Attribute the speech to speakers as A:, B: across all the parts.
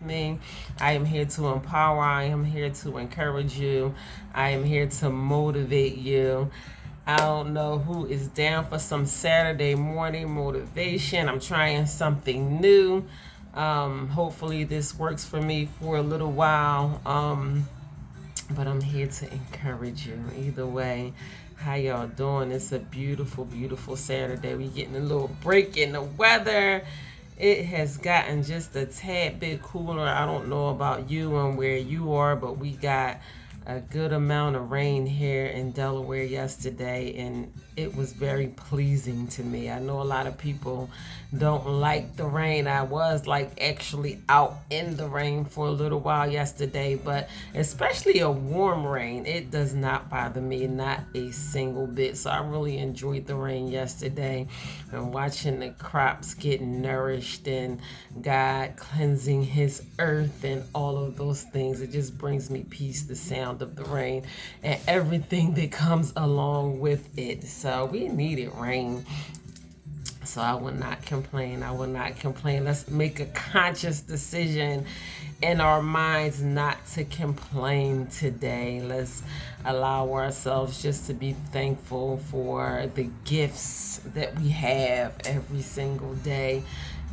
A: Me. I am here to empower. I am here to encourage you. I am here to motivate you. I don't know who is down for some Saturday morning motivation. I'm trying something new. Hopefully, this works for me for a little while. But I'm here to encourage you. Either way, how y'all doing? It's a beautiful, beautiful Saturday. We getting a little break in the weather. It has gotten just a tad bit cooler. I don't know about you and where you are, but we got a good amount of rain here in Delaware yesterday, and it was very pleasing to me. I know a lot of people don't like the rain. I was like actually out in the rain for a little while yesterday, but especially a warm rain, it does not bother me, not a single bit. So I really enjoyed the rain yesterday and watching the crops get nourished and God cleansing his earth and all of those things. It just brings me peace, the sound of the rain and everything that comes along with it. So we needed rain. So I will not complain. I will not complain. Let's make a conscious decision in our minds not to complain today. Let's allow ourselves just to be thankful for the gifts that we have every single day.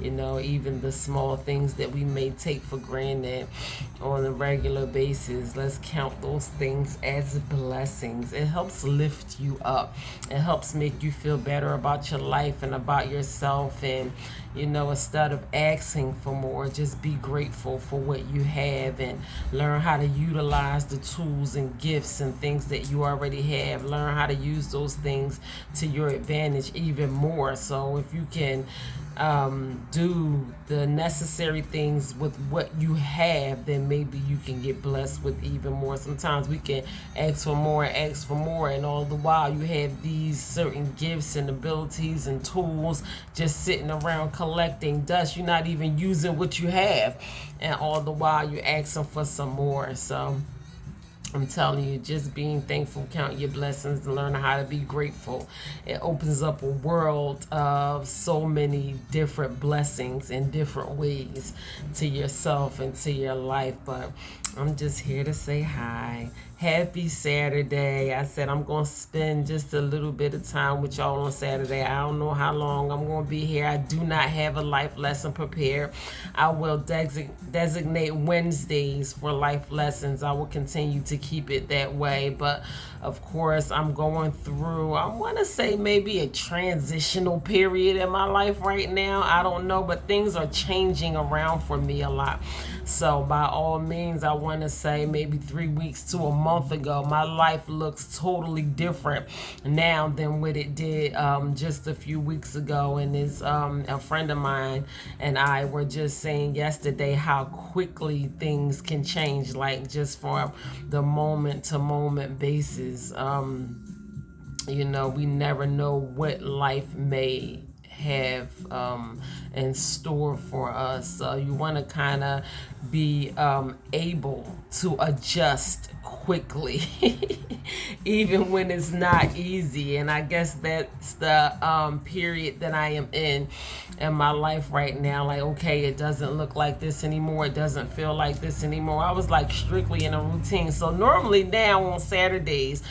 A: You know, even the small things that we may take for granted on a regular basis. Let's count those things as blessings. It helps lift you up. It helps make you feel better about your life and about yourself. And, you know, instead of asking for more, just be grateful for what you have and learn how to utilize the tools and gifts and things that you already have. Learn how to use those things to your advantage even more. So if you can do the necessary things with what you have, then maybe you can get blessed with even more. Sometimes we can ask for more, and all the while you have these certain gifts and abilities and tools just sitting around collecting dust. You're not even using what you have, and all the while you're asking for some more. So I'm telling you, just being thankful, count your blessings, and learn how to be grateful. It opens up a world of so many different blessings in different ways to yourself and to your life. But I'm just here to say hi. Happy Saturday. I said I'm going to spend just a little bit of time with y'all on Saturday. I don't know how long I'm going to be here. I do not have a life lesson prepared. I will designate Wednesdays for life lessons. I will continue to keep it that way. But of course, I'm going through, I want to say maybe a transitional period in my life right now. I don't know, but things are changing around for me a lot. So by all means, I want to say maybe 3 weeks to a month ago, my life looks totally different now than what it did just a few weeks ago. And it's a friend of mine and I were just saying yesterday how quickly things can change, like just from the moment to moment basis. You know, we never know what life may have in store for us. So you want to kind of be able to adjust quickly, even when it's not easy. And I guess that's the period that I am in my life right now. Like, okay, it doesn't look like this anymore. It doesn't feel like this anymore. I was like strictly in a routine. So normally now on Saturdays,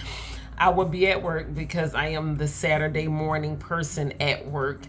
A: I would be at work because I am the Saturday morning person at work.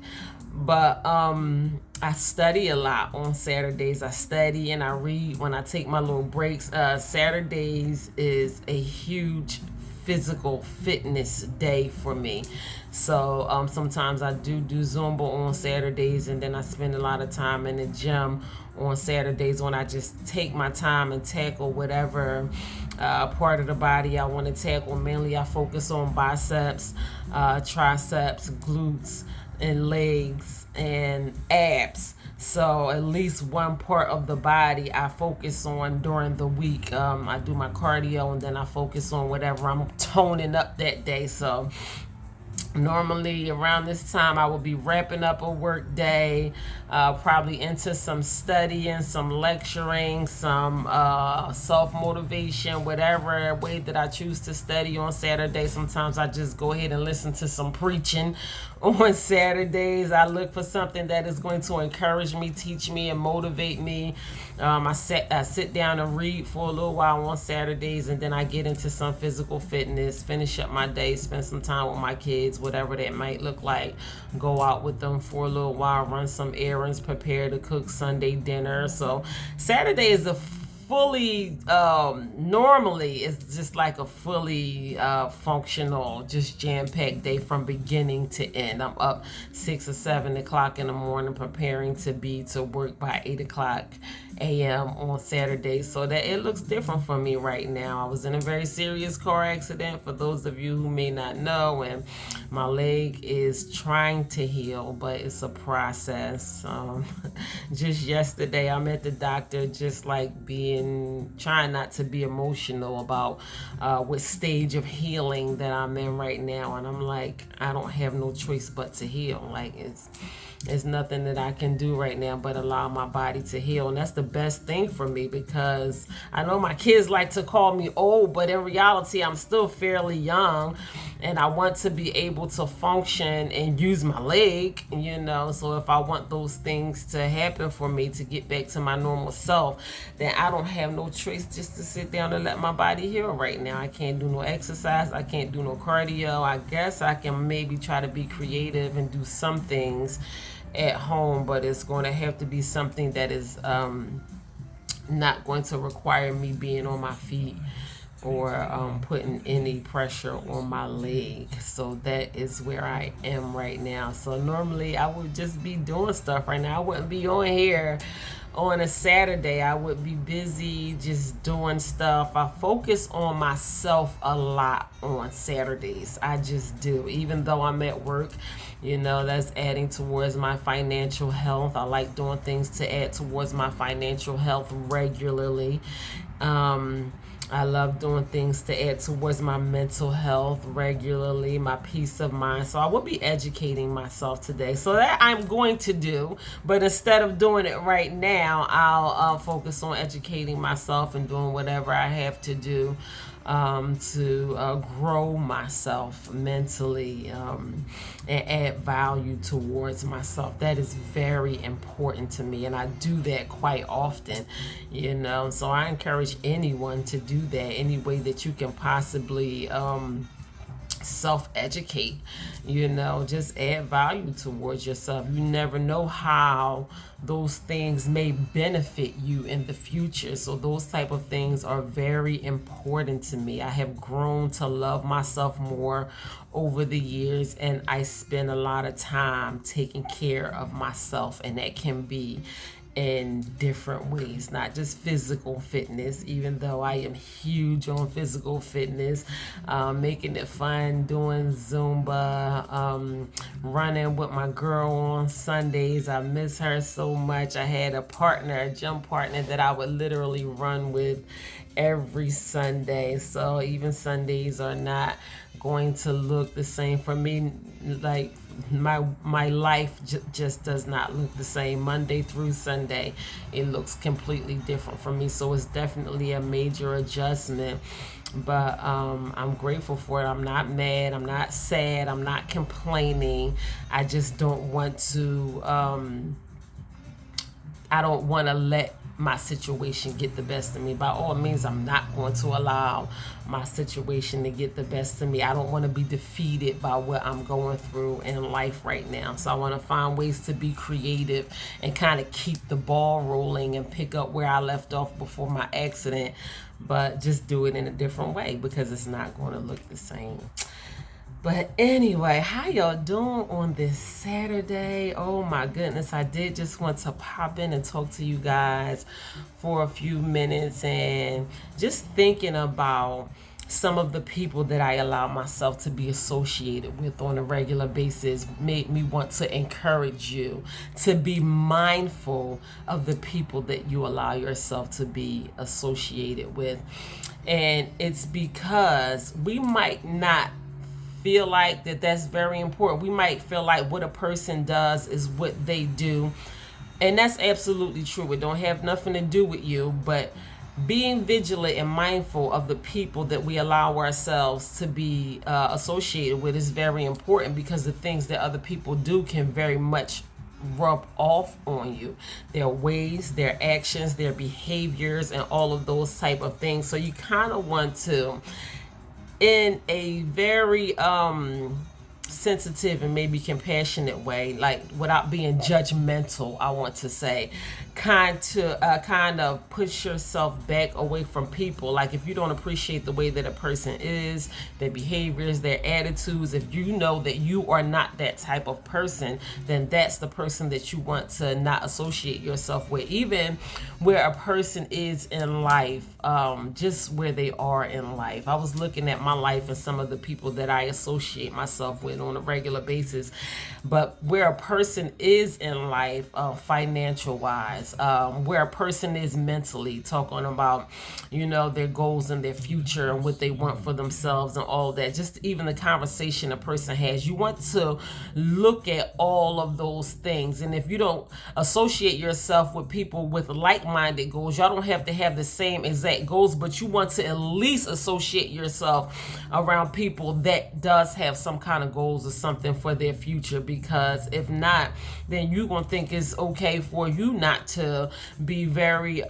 A: But I study a lot on Saturdays. I study and I read when I take my little breaks. Saturdays is a huge physical fitness day for me. So sometimes I do Zumba on Saturdays, and then I spend a lot of time in the gym on Saturdays when I just take my time and tackle whatever part of the body I want to tackle. Mainly I focus on biceps, triceps, glutes, and legs and abs. So at least one part of the body I focus on during the week. I do my cardio and then I focus on whatever I'm toning up that day. So normally around this time I will be wrapping up a work day, probably into some studying, some lecturing, some self-motivation, whatever way that I choose to study on Saturday. Sometimes I just go ahead and listen to some preaching on Saturdays. I look for something that is going to encourage me, teach me, and motivate me I sit down and read for a little while on Saturdays, and then I get into some physical fitness, finish up my day, spend some time with my kids, whatever that might look like. Go out with them for a little while, run some errands, prepare to cook Sunday dinner. So Saturday is a fully normally it's just like a fully functional, just jam-packed day from beginning to end. I'm up 6 or 7 o'clock in the morning preparing to be to work by 8 o'clock a.m. on Saturday, so that it looks different for me right now. I was in a very serious car accident, for those of you who may not know, and my leg is trying to heal, but it's a process. Just yesterday I'm at the doctor, just like trying not to be emotional about what stage of healing that I'm in right now, and I'm like, I don't have no choice but to heal. Like, it's nothing that I can do right now but allow my body to heal. And that's the best thing for me, because I know my kids like to call me old, but in reality, I'm still fairly young, and I want to be able to function and use my leg, you know. So if I want those things to happen for me to get back to my normal self, then I don't have no choice just to sit down and let my body heal right now. I can't do no exercise. I can't do no cardio. I guess I can maybe try to be creative and do some things at home, but it's going to have to be something that is not going to require me being on my feet or putting any pressure on my leg. So that is where I am right now. So normally I would just be doing stuff right now. I wouldn't be on here on a Saturday. I would be busy just doing stuff. I focus on myself a lot on Saturdays. I just do. Even though I'm at work, you know, that's adding towards my financial health. I like doing things to add towards my financial health regularly. I love doing things to add towards my mental health regularly, my peace of mind. So I will be educating myself today. So that I'm going to do, but instead of doing it right now, I'll focus on educating myself and doing whatever I have to do to grow myself mentally and add value towards myself. That is very important to me, and I do that quite often, you know. So I encourage anyone to do that any way that you can possibly self-educate, you know. Just add value towards yourself. You never know how those things may benefit you in the future. So those type of things are very important to me. I have grown to love myself more over the years, and I spend a lot of time taking care of myself, and that can be in different ways, not just physical fitness, even though I am huge on physical fitness, making it fun, doing Zumba, running with my girl on Sundays. I miss her so much. I had a partner, a gym partner that I would literally run with every Sunday. So even Sundays are not going to look the same for me. Like my life just does not look the same. Monday through Sunday, it looks completely different for me. So it's definitely a major adjustment, but I'm grateful for it. I'm not mad, I'm not sad, I'm not complaining. I just don't want to I don't want to let my situation get the best of me. By all means, I'm not going to allow my situation to get the best of me. I don't want to be defeated by what I'm going through in life right now. So I want to find ways to be creative and kind of keep the ball rolling and pick up where I left off before my accident, but just do it in a different way, because it's not going to look the same. But anyway, how y'all doing on this Saturday? Oh my goodness, I did just want to pop in and talk to you guys for a few minutes, and just thinking about some of the people that I allow myself to be associated with on a regular basis made me want to encourage you to be mindful of the people that you allow yourself to be associated with. And it's because we might not feel like that's very important. We might feel like what a person does is what they do, and that's absolutely true. It don't have nothing to do with you, but being vigilant and mindful of the people that we allow ourselves to be associated with is very important, because the things that other people do can very much rub off on you. Their ways, their actions, their behaviors, and all of those type of things. So you kind of want to, in a very sensitive and maybe compassionate way, like without being judgmental, I want to say, kind of push yourself back away from people. Like if you don't appreciate the way that a person is, their behaviors, their attitudes, if you know that you are not that type of person, then that's the person that you want to not associate yourself with. Even where a person is in life, just where they are in life. I was looking at my life and some of the people that I associate myself with on a regular basis, but where a person is in life, financial wise, where a person is mentally, talking about, their goals and their future and what they want for themselves and all that, just even the conversation a person has, you want to look at all of those things. And if you don't associate yourself with people with like-minded goals, y'all don't have to have the same exact goals, but you want to at least associate yourself around people that does have some kind of goals or something for their future, because if not, then you're gonna think it's okay for you not to be very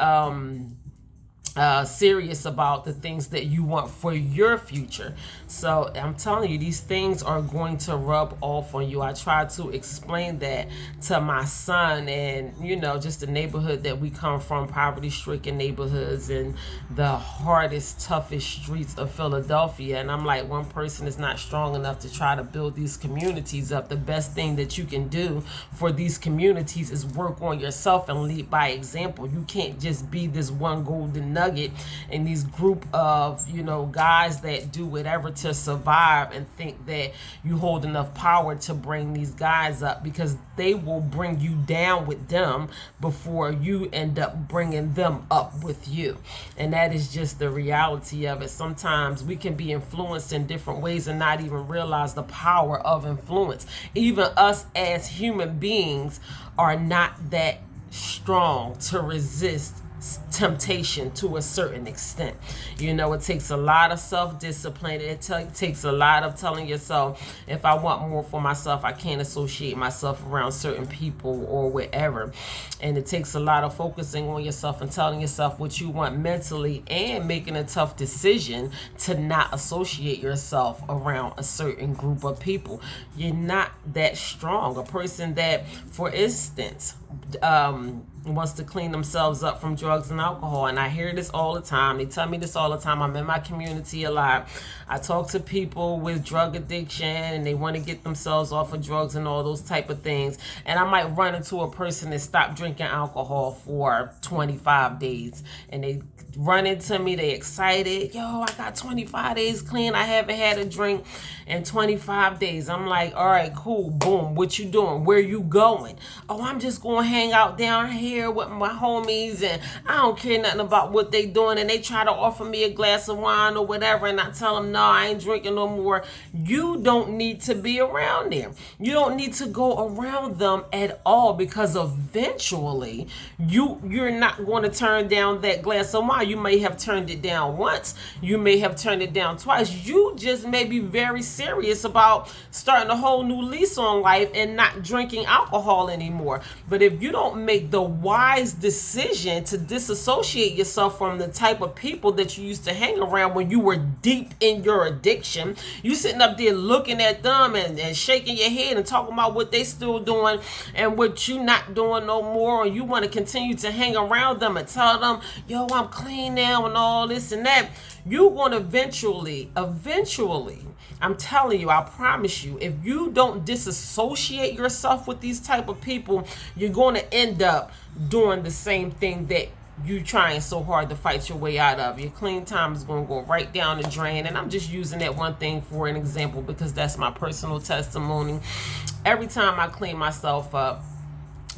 A: serious about the things that you want for your future. So I'm telling you, these things are going to rub off on you. I try to explain that to my son, and just the neighborhood that we come from, poverty-stricken neighborhoods and the hardest, toughest streets of Philadelphia. And I'm like, one person is not strong enough to try to build these communities up. The best thing that you can do for these communities is work on yourself and lead by example. You can't just be this one golden nugget in these group of guys that do whatever to survive and think that you hold enough power to bring these guys up, because they will bring you down with them before you end up bringing them up with you. And that is just the reality of it. Sometimes we can be influenced in different ways and not even realize the power of influence. Even us as human beings are not that strong to resist temptation to a certain extent. It takes a lot of self-discipline. It takes a lot of telling yourself, if I want more for myself, I can't associate myself around certain people or whatever. And it takes a lot of focusing on yourself and telling yourself what you want mentally, and making a tough decision to not associate yourself around a certain group of people. You're not that strong. A person that, for instance, wants to clean themselves up from drugs and alcohol, and I hear this all the time. They tell me this all the time. I'm in my community a lot. I talk to people with drug addiction, and they want to get themselves off of drugs and all those type of things. And I might run into a person that stopped drinking alcohol for 25 days, and they run into me, they excited. Yo, I got 25 days clean. I haven't had a drink in 25 days. I'm like, all right, cool. Boom. What you doing? Where you going? Oh, I'm just going to hang out down here with my homies, and I don't care nothing about what they doing. And they try to offer me a glass of wine or whatever, and I tell them, no, I ain't drinking no more. You don't need to be around them. You don't need to go around them at all, because eventually you're not going to turn down that glass of wine. You may have turned it down once. You may have turned it down twice. You just may be very serious about starting a whole new lease on life and not drinking alcohol anymore. But if you don't make the wise decision to disassociate yourself from the type of people that you used to hang around when you were deep in your addiction, you sitting up there looking at them and shaking your head and talking about what they still doing and what you not doing no more, or you want to continue to hang around them and tell them, yo, I'm clean now and all this and that, you're going to eventually, I'm telling you, I promise you, if you don't disassociate yourself with these type of people, you're going to end up doing the same thing that you trying so hard to fight your way out of. Your clean time is going to go right down the drain. And I'm just using that one thing for an example, because that's my personal testimony. Every time I clean myself up,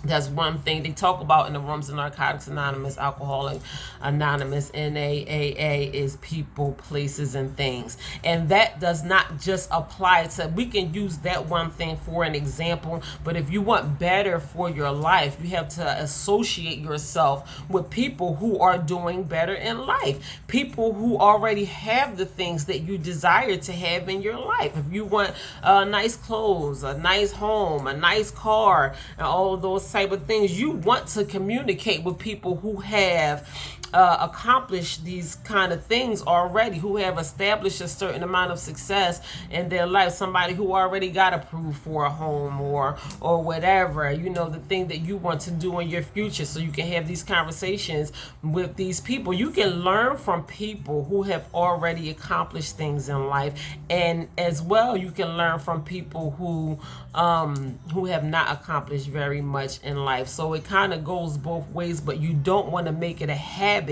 A: That's one thing they talk about in the rooms of Narcotics Anonymous, Alcoholic Anonymous, NAAA, is people, places, and things. And that does not just apply to, we can use that one thing for an example, but if you want better for your life, you have to associate yourself with people who are doing better in life. People who already have the things that you desire to have in your life. If you want nice clothes, a nice home, a nice car, and all of those type of things, you want to communicate with people who have accomplished these kind of things already, who have established a certain amount of success in their life. Somebody who already got approved for a home or whatever, you know, the thing that you want to do in your future, so you can have these conversations with these people. You can learn from people who have already accomplished things in life, and as well you can learn from people who have not accomplished very much in life. So it kind of goes both ways, but you don't want to make it a habit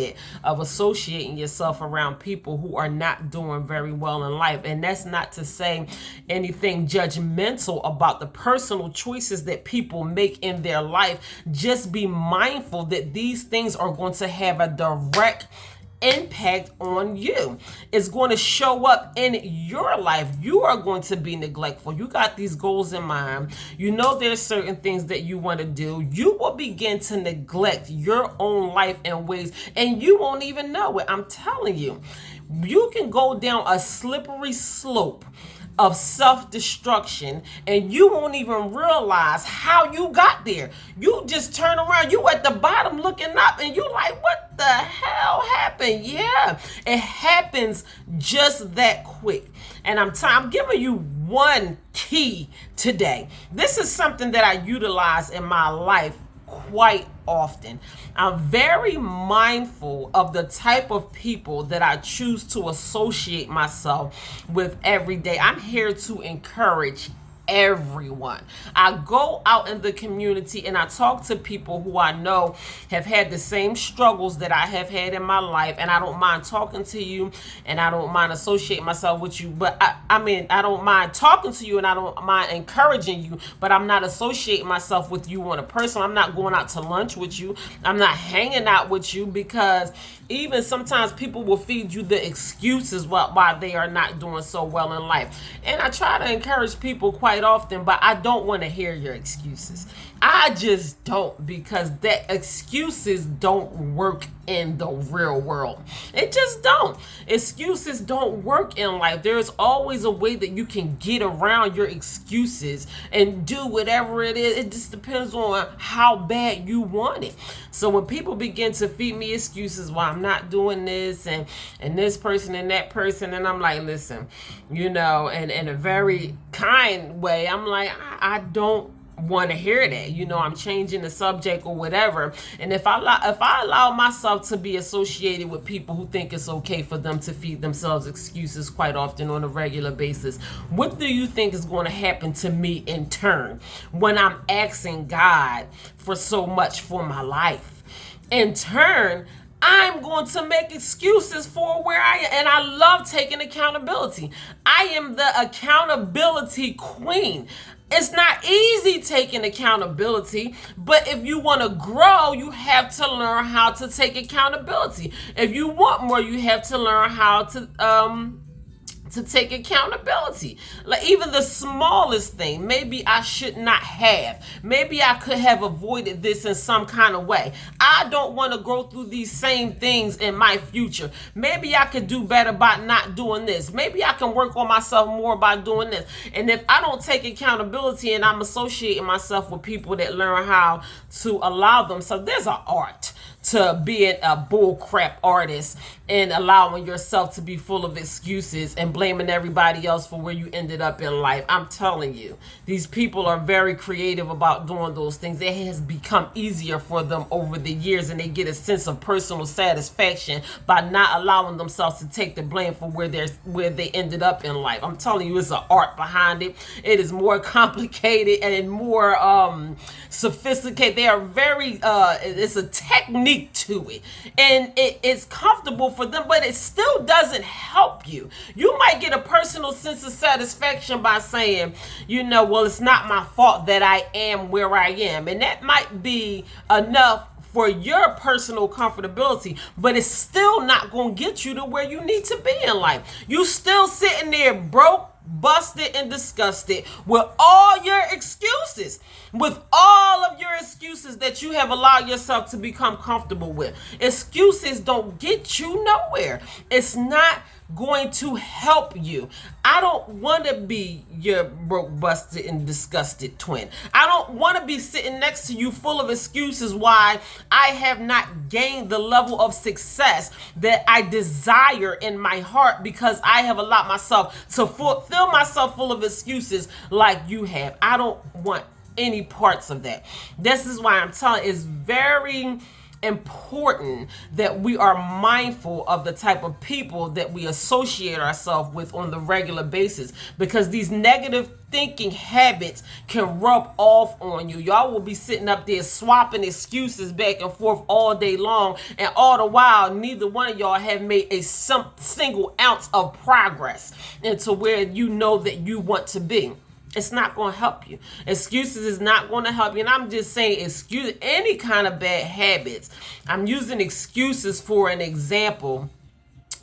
A: of associating yourself around people who are not doing very well in life. And that's not to say anything judgmental about the personal choices that people make in their life. Just be mindful that these things are going to have a direct impact on you. It's going to show up in your life. You are going to be neglectful. You got these goals in mind. You know there's certain things that you want to do. You will begin to neglect your own life in ways, and you won't even know it. I'm telling you, you can go down a slippery slope of self-destruction, and you won't even realize how you got there. You just turn around, you at the bottom looking up, and you like, what the hell happened? Yeah, it happens just that quick. And I'm giving you one key today. This is something that I utilize in my life quite often. I'm very mindful of the type of people that I choose to associate myself with every day. I'm here to encourage everyone. I go out in the community and I talk to people who I know have had the same struggles that I have had in my life, and I don't mind talking to you, and I don't mind associating myself with you, but I don't mind talking to you, and I don't mind encouraging you, but I'm not associating myself with you on a personal. I'm not going out to lunch with you. I'm not hanging out with you, because even sometimes people will feed you the excuses why they are not doing so well in life. And I try to encourage people quite often, but I don't want to hear your excuses. I just don't, because that excuses don't work in the real world. It just don't. Excuses don't work in life. There's always a way that you can get around your excuses and do whatever it is. It just depends on how bad you want it. So when people begin to feed me excuses why I'm not doing this and this person and that person, and I'm like, listen, you know, and in a very kind way, I'm like, I don't want to hear that. You know, I'm changing the subject or whatever. And if I allow myself to be associated with people who think it's okay for them to feed themselves excuses quite often on a regular basis, what do you think is going to happen to me in turn when I'm asking God for so much for my life? In turn, I'm going to make excuses for where I am. And I love taking accountability. I am the accountability queen. It's not easy taking accountability, but if you want to grow, you have to learn how to take accountability. If you want more, you have to learn how to take accountability. Like even the smallest thing, maybe I should not have. Maybe I could have avoided this in some kind of way. I don't want to go through these same things in my future. Maybe I could do better by not doing this. Maybe I can work on myself more by doing this. And if I don't take accountability and I'm associating myself with people that learn how to allow them, so there's an art to being a bullcrap artist and allowing yourself to be full of excuses and blaming everybody else for where you ended up in life. I'm telling you, these people are very creative about doing those things. It has become easier for them over the years, and they get a sense of personal satisfaction by not allowing themselves to take the blame for where they ended up in life. I'm telling you, it's an art behind it. It is more complicated and more sophisticated. They are very it's a technique unique to it. And it's comfortable for them, but it still doesn't help you. You might get a personal sense of satisfaction by saying, well, it's not my fault that I am where I am. And that might be enough for your personal comfortability, but it's still not going to get you to where you need to be in life. You still sitting there broke, busted, and disgusted with all your excuses, with all of your excuses that you have allowed yourself to become comfortable with. Excuses don't get you nowhere. It's not going to help you. I don't want to be your broke, busted, and disgusted twin. I don't want to be sitting next to you full of excuses why I have not gained the level of success that I desire in my heart, because I have allowed myself to fill myself full of excuses like you have. I don't want any parts of that. This is why I'm telling you, it's very important that we are mindful of the type of people that we associate ourselves with on the regular basis, because these negative thinking habits can rub off on you. Y'all will be sitting up there swapping excuses back and forth all day long, and all the while neither one of y'all have made a single ounce of progress into where you know that you want to be. It's not going to help you. Excuses is not going to help you. And I'm just saying, excuse any kind of bad habits. I'm using excuses for an example,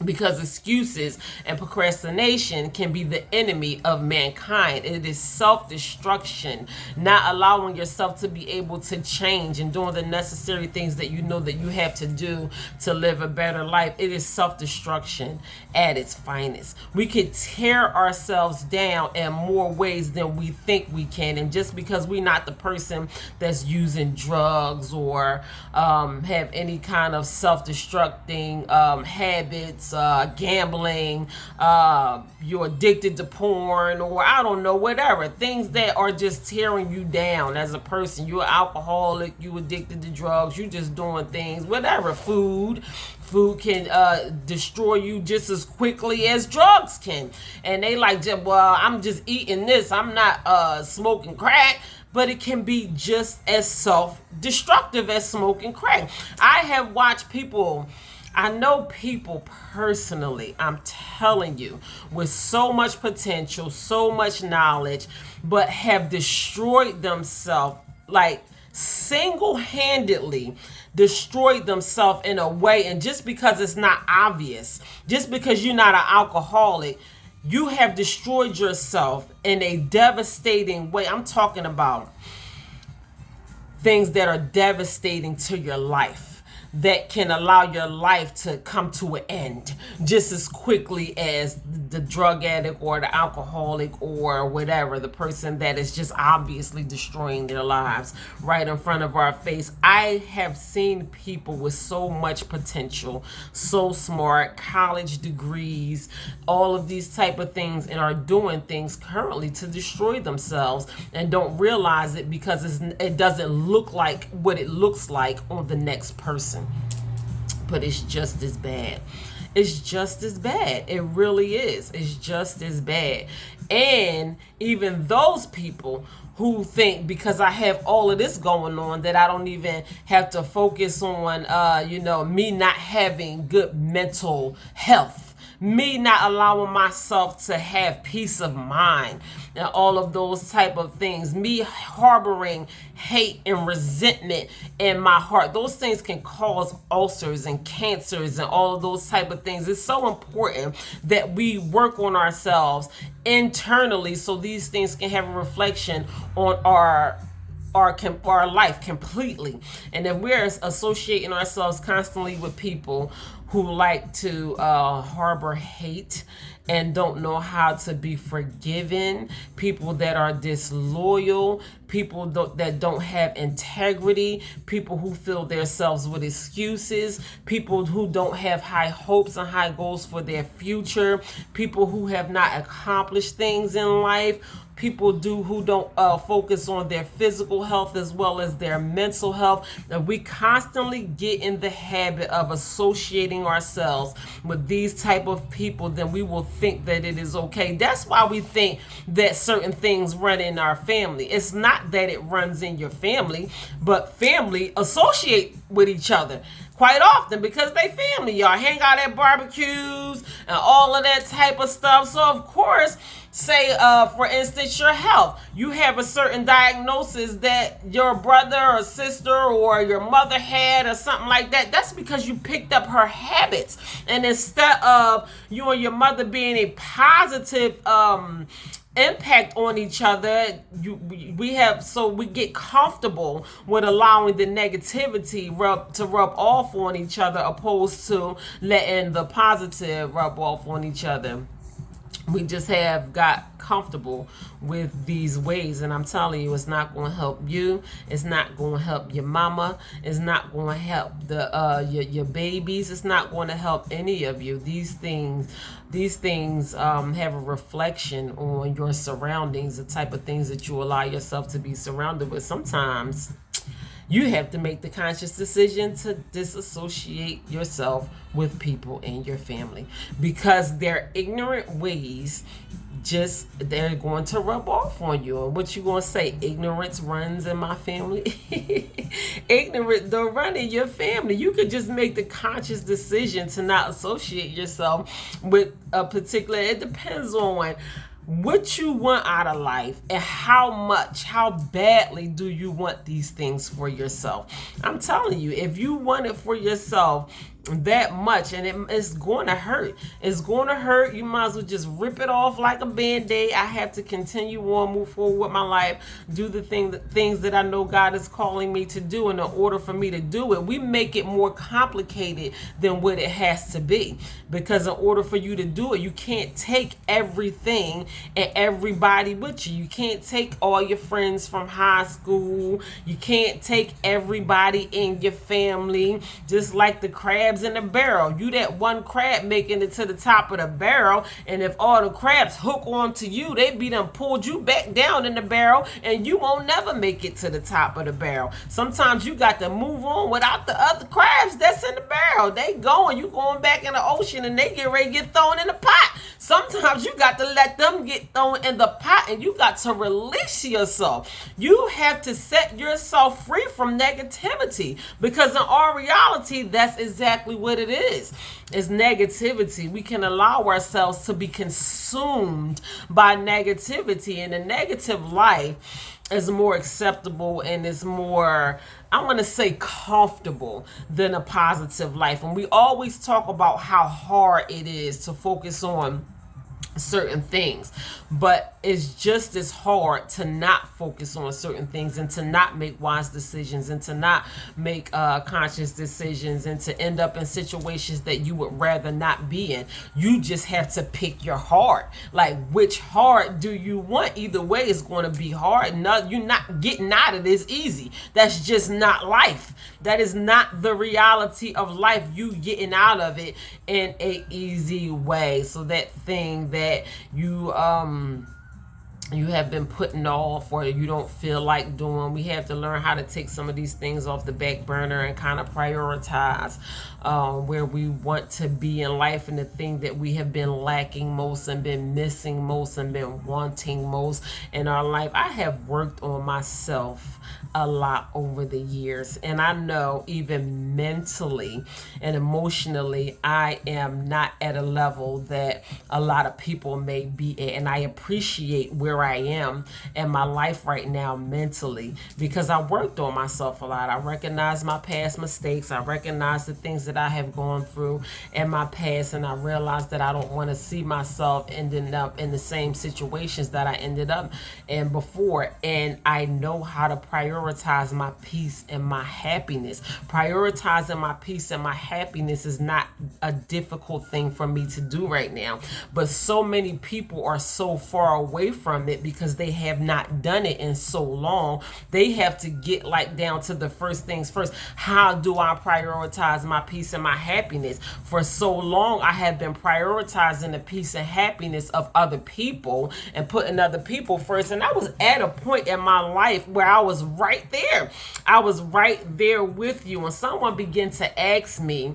A: because excuses and procrastination can be the enemy of mankind. It is self-destruction, not allowing yourself to be able to change and doing the necessary things that you know that you have to do to live a better life. It is self-destruction at its finest. We can tear ourselves down in more ways than we think we can. And just because we're not the person that's using drugs or have any kind of self-destructing habits, gambling, you're addicted to porn, or I don't know, whatever, things that are just tearing you down as a person. You're an alcoholic, you addicted to drugs, you just doing things, whatever. Food can destroy you just as quickly as drugs can. And they like, well, I'm just eating this, I'm not smoking crack. But it can be just as self-destructive as smoking crack. I have watched people, I know people personally, I'm telling you, with so much potential, so much knowledge, but have destroyed themselves, like single-handedly destroyed themselves in a way. And just because it's not obvious, just because you're not an alcoholic, you have destroyed yourself in a devastating way. I'm talking about things that are devastating to your life, that can allow your life to come to an end just as quickly as the drug addict or the alcoholic or whatever, the person that is just obviously destroying their lives right in front of our face. I have seen people with so much potential, so smart, college degrees, all of these type of things, and are doing things currently to destroy themselves and don't realize it because it doesn't look like what it looks like on the next person. But it's just as bad. It's just as bad. It really is. It's just as bad. And even those people who think because I have all of this going on that I don't even have to focus on, me not having good mental health, me not allowing myself to have peace of mind and all of those type of things, me harboring hate and resentment in my heart. Those things can cause ulcers and cancers and all of those type of things. It's so important that we work on ourselves internally so these things can have a reflection on our life completely. And if we're associating ourselves constantly with people who like to harbor hate and don't know how to be forgiven, people that are disloyal, people that don't have integrity, people who fill themselves with excuses, people who don't have high hopes and high goals for their future, people who have not accomplished things in life, people who don't focus on their physical health as well as their mental health. And we constantly get in the habit of associating ourselves with these type of people, then we will think that it is okay. That's why we think that certain things run in our family. It's not that it runs in your family, but family associate with each other quite often because they family. Y'all hang out at barbecues and all of that type of stuff. So of course, say for instance, your health, you have a certain diagnosis that your brother or sister or your mother had or something like that. That's because you picked up her habits, and instead of you and your mother being a positive impact on each other, we get comfortable with allowing the negativity to rub off on each other, opposed to letting the positive rub off on each other. We just have got comfortable with these ways, and I'm telling you, it's not going to help you. It's not going to help your mama. It's not going to help your babies. It's not going to help any of you. These things have a reflection on your surroundings, the type of things that you allow yourself to be surrounded with. Sometimes you have to make the conscious decision to disassociate yourself with people in your family, because their ignorant ways, they're going to rub off on you. And what you going to say? Ignorance runs in my family. Ignorant don't run in your family. You could just make the conscious decision to not associate yourself with a particular, it depends on what you want out of life and how badly do you want these things for yourself. I'm telling you, if you want it for yourself that much, and it's going to hurt. It's going to hurt. You might as well just rip it off like a band-aid. I have to continue on, move forward with my life, do the things that I know God is calling me to do. And in order for me to do it, we make it more complicated than what it has to be. Because in order for you to do it, you can't take everything and everybody with you. You can't take all your friends from high school. You can't take everybody in your family. Just like the crabs in the barrel. You that one crab making it to the top of the barrel, and if all the crabs hook onto you, they be done pulled you back down in the barrel, and you won't never make it to the top of the barrel. Sometimes you got to move on without the other crabs that's in the barrel. They going, you going back in the ocean, and they get ready to get thrown in the pot. Sometimes you got to let them get thrown in the pot, and you got to release yourself. You have to set yourself free from negativity, because in all reality, that's exactly what it is. It's negativity. We can allow ourselves to be consumed by negativity, and a negative life is more acceptable and is more, I want to say, comfortable than a positive life. And we always talk about how hard it is to focus on certain things, but it's just as hard to not focus on certain things and to not make wise decisions and to not make conscious decisions and to end up in situations that you would rather not be in. You just have to pick your heart. Like, which heart do you want? Either way, it's going to be hard. No, you're not getting out of this easy. That's just not life. That is not the reality of life. You getting out of it in a easy way. So that thing that you have been putting off or you don't feel like doing, we have to learn how to take some of these things off the back burner and kind of prioritize where we want to be in life and the thing that we have been lacking most and been missing most and been wanting most in our life. I have worked on myself a lot over the years, and I know even mentally and emotionally I am not at a level that a lot of people may be at, and I appreciate where I am in my life right now mentally because I worked on myself a lot. I recognize my past mistakes. I recognize the things that I have gone through in my past, and I realized that I don't want to see myself ending up in the same situations that I ended up in before, and I know how to prioritize my peace and my happiness. Prioritizing my peace and my happiness is not a difficult thing for me to do right now, but so many people are so far away from it because they have not done it in so long. They have to get like down to the first things first. How do I prioritize my peace and my happiness? For so long I have been prioritizing the peace and happiness of other people and putting other people first, and I was at a point in my life where I was right there. I was right there with you, and someone began to ask me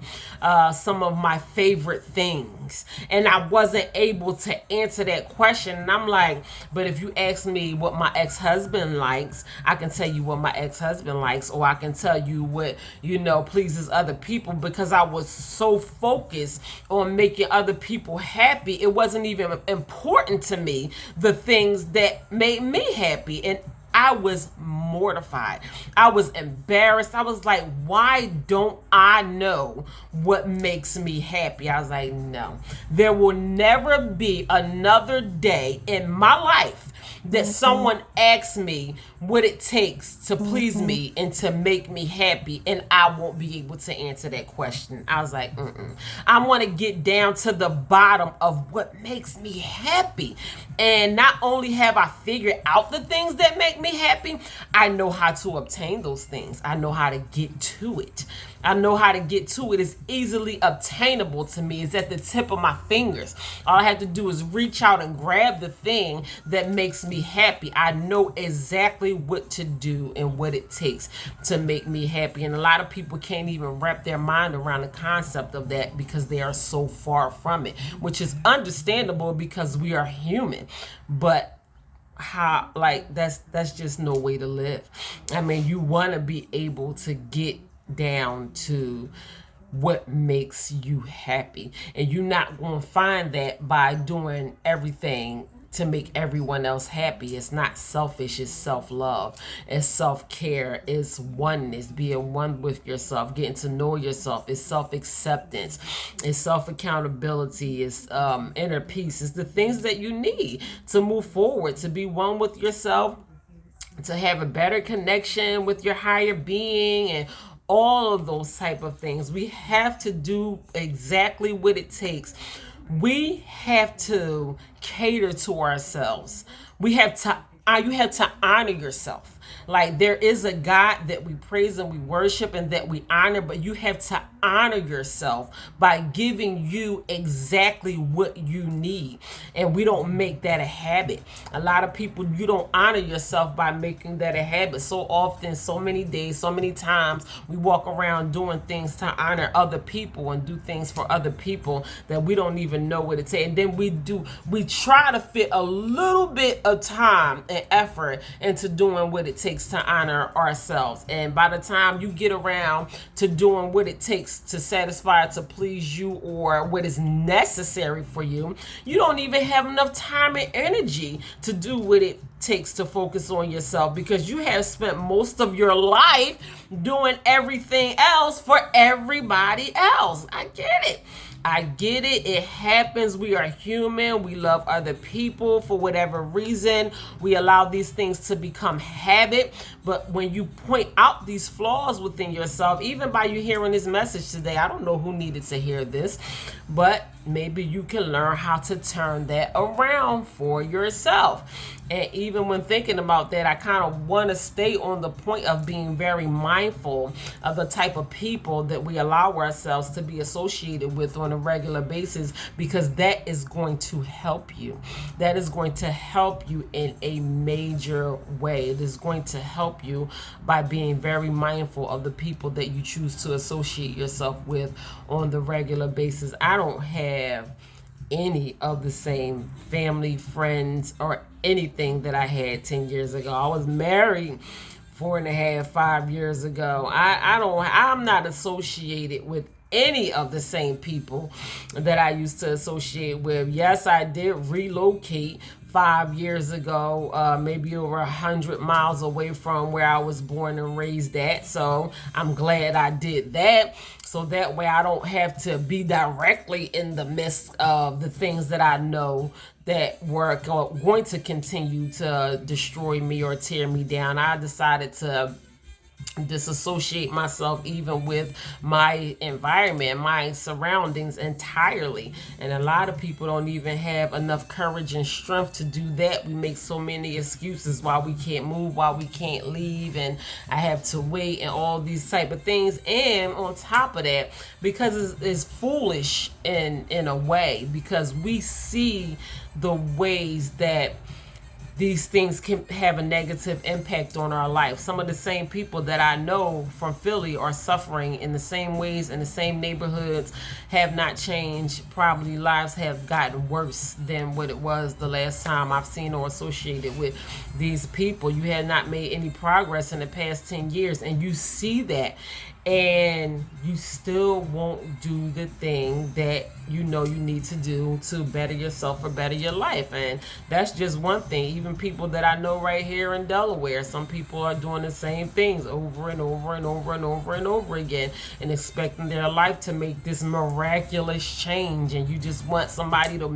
A: some of my favorite things. things, and I wasn't able to answer that question. And I'm like, but if you ask me what my ex-husband likes, I can tell you what my ex-husband likes, or I can tell you what, pleases other people, because I was so focused on making other people happy. It wasn't even important to me, the things that made me happy. And I was mortified. I was embarrassed. I was like, why don't I know what makes me happy? I was like, no, there will never be another day in my life that someone asks me what it takes to please me and to make me happy, and I won't be able to answer that question. I was like, I want to get down to the bottom of what makes me happy. And not only have I figured out the things that make me happy, I know how to obtain those things. I know how to get to it. I know how to get to it. It's easily obtainable to me. It's at the tip of my fingers. All I have to do is reach out and grab the thing that makes me happy. I know exactly what to do and what it takes to make me happy. And a lot of people can't even wrap their mind around the concept of that because they are so far from it, which is understandable because we are human. But how, like, that's just no way to live. I mean, you want to be able to get down to what makes you happy, and you're not going to find that by doing everything to make everyone else happy. It's not selfish, it's self-love, it's self-care, it's oneness, being one with yourself, getting to know yourself, it's self-acceptance, it's self-accountability, it's inner peace. It's the things that you need to move forward, to be one with yourself, to have a better connection with your higher being, and all of those type of things. We have to do exactly what it takes. We have to cater to ourselves. You have to honor yourself. Like, there is a God that we praise and we worship and that we honor, but you have to honor yourself by giving you exactly what you need. And we don't make that a habit. A lot of people, you don't honor yourself by making that a habit. So often, so many days, so many times, we walk around doing things to honor other people and do things for other people that we don't even know what it takes. And then we try to fit a little bit of time and effort into doing what it takes to honor ourselves. And by the time you get around to doing what it takes to satisfy, to please you, or what is necessary for you, you don't even have enough time and energy to do what it takes to focus on yourself, because you have spent most of your life doing everything else for everybody else. I get it. It happens. We are human. We love other people for whatever reason. We allow these things to become habit. But when you point out these flaws within yourself, even by you hearing this message today, I don't know who needed to hear this, but maybe you can learn how to turn that around for yourself. And even when thinking about that, I kind of want to stay on the point of being very mindful of the type of people that we allow ourselves to be associated with on a regular basis, because that is going to help you. That is going to help you in a major way. It is going to help you by being very mindful of the people that you choose to associate yourself with on the regular basis. I don't have any of the same family, friends, or anything that I had 10 years ago. I was married 4.5, 5 years ago. I'm not associated with any of the same people that I used to associate with. Yes, I did relocate 5 years ago, maybe over 100 miles away from where I was born and raised at. So I'm glad I did that. So that way I don't have to be directly in the midst of the things that I know that were going to continue to destroy me or tear me down. I decided to disassociate myself even with my environment, my surroundings entirely. And a lot of people don't even have enough courage and strength to do that. We make so many excuses why we can't move, why we can't leave, and I have to wait, and all these type of things. And on top of that, because it's foolish in a way, because we see the ways that these things can have a negative impact on our life. Some of the same people that I know from Philly are suffering in the same ways, in the same neighborhoods, have not changed. Probably lives have gotten worse than what it was the last time I've seen or associated with these people. You had not made any progress in the past 10 years, and you see that, and you still won't do the thing that you know you need to do to better yourself or better your life. And that's just one thing. Even people that I know right here in Delaware, some people are doing the same things over and over and over and over and over again, and expecting their life to make this miraculous change. And you just want somebody to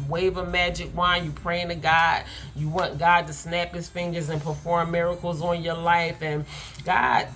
A: wave a magic wand. You praying to God, you want God to snap his fingers and perform miracles on your life. And God,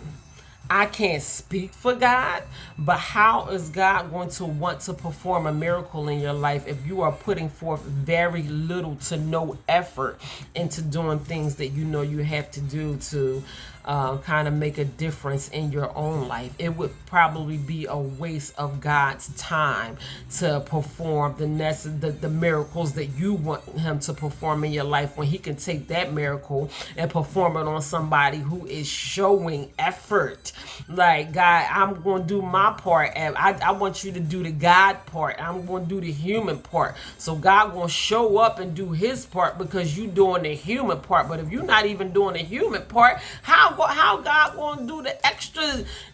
A: I can't speak for God, but how is God going to want to perform a miracle in your life if you are putting forth very little to no effort into doing things that you know you have to do to kind of make a difference in your own life? It would probably be a waste of God's time to perform the miracles that you want him to perform in your life, when he can take that miracle and perform it on somebody who is showing effort. Like, God, I'm going to do my part, and I want you to do the God part. I'm going to do the human part. So God going to show up and do his part because you doing the human part. But if you're not even doing the human part, how God going to do the extra,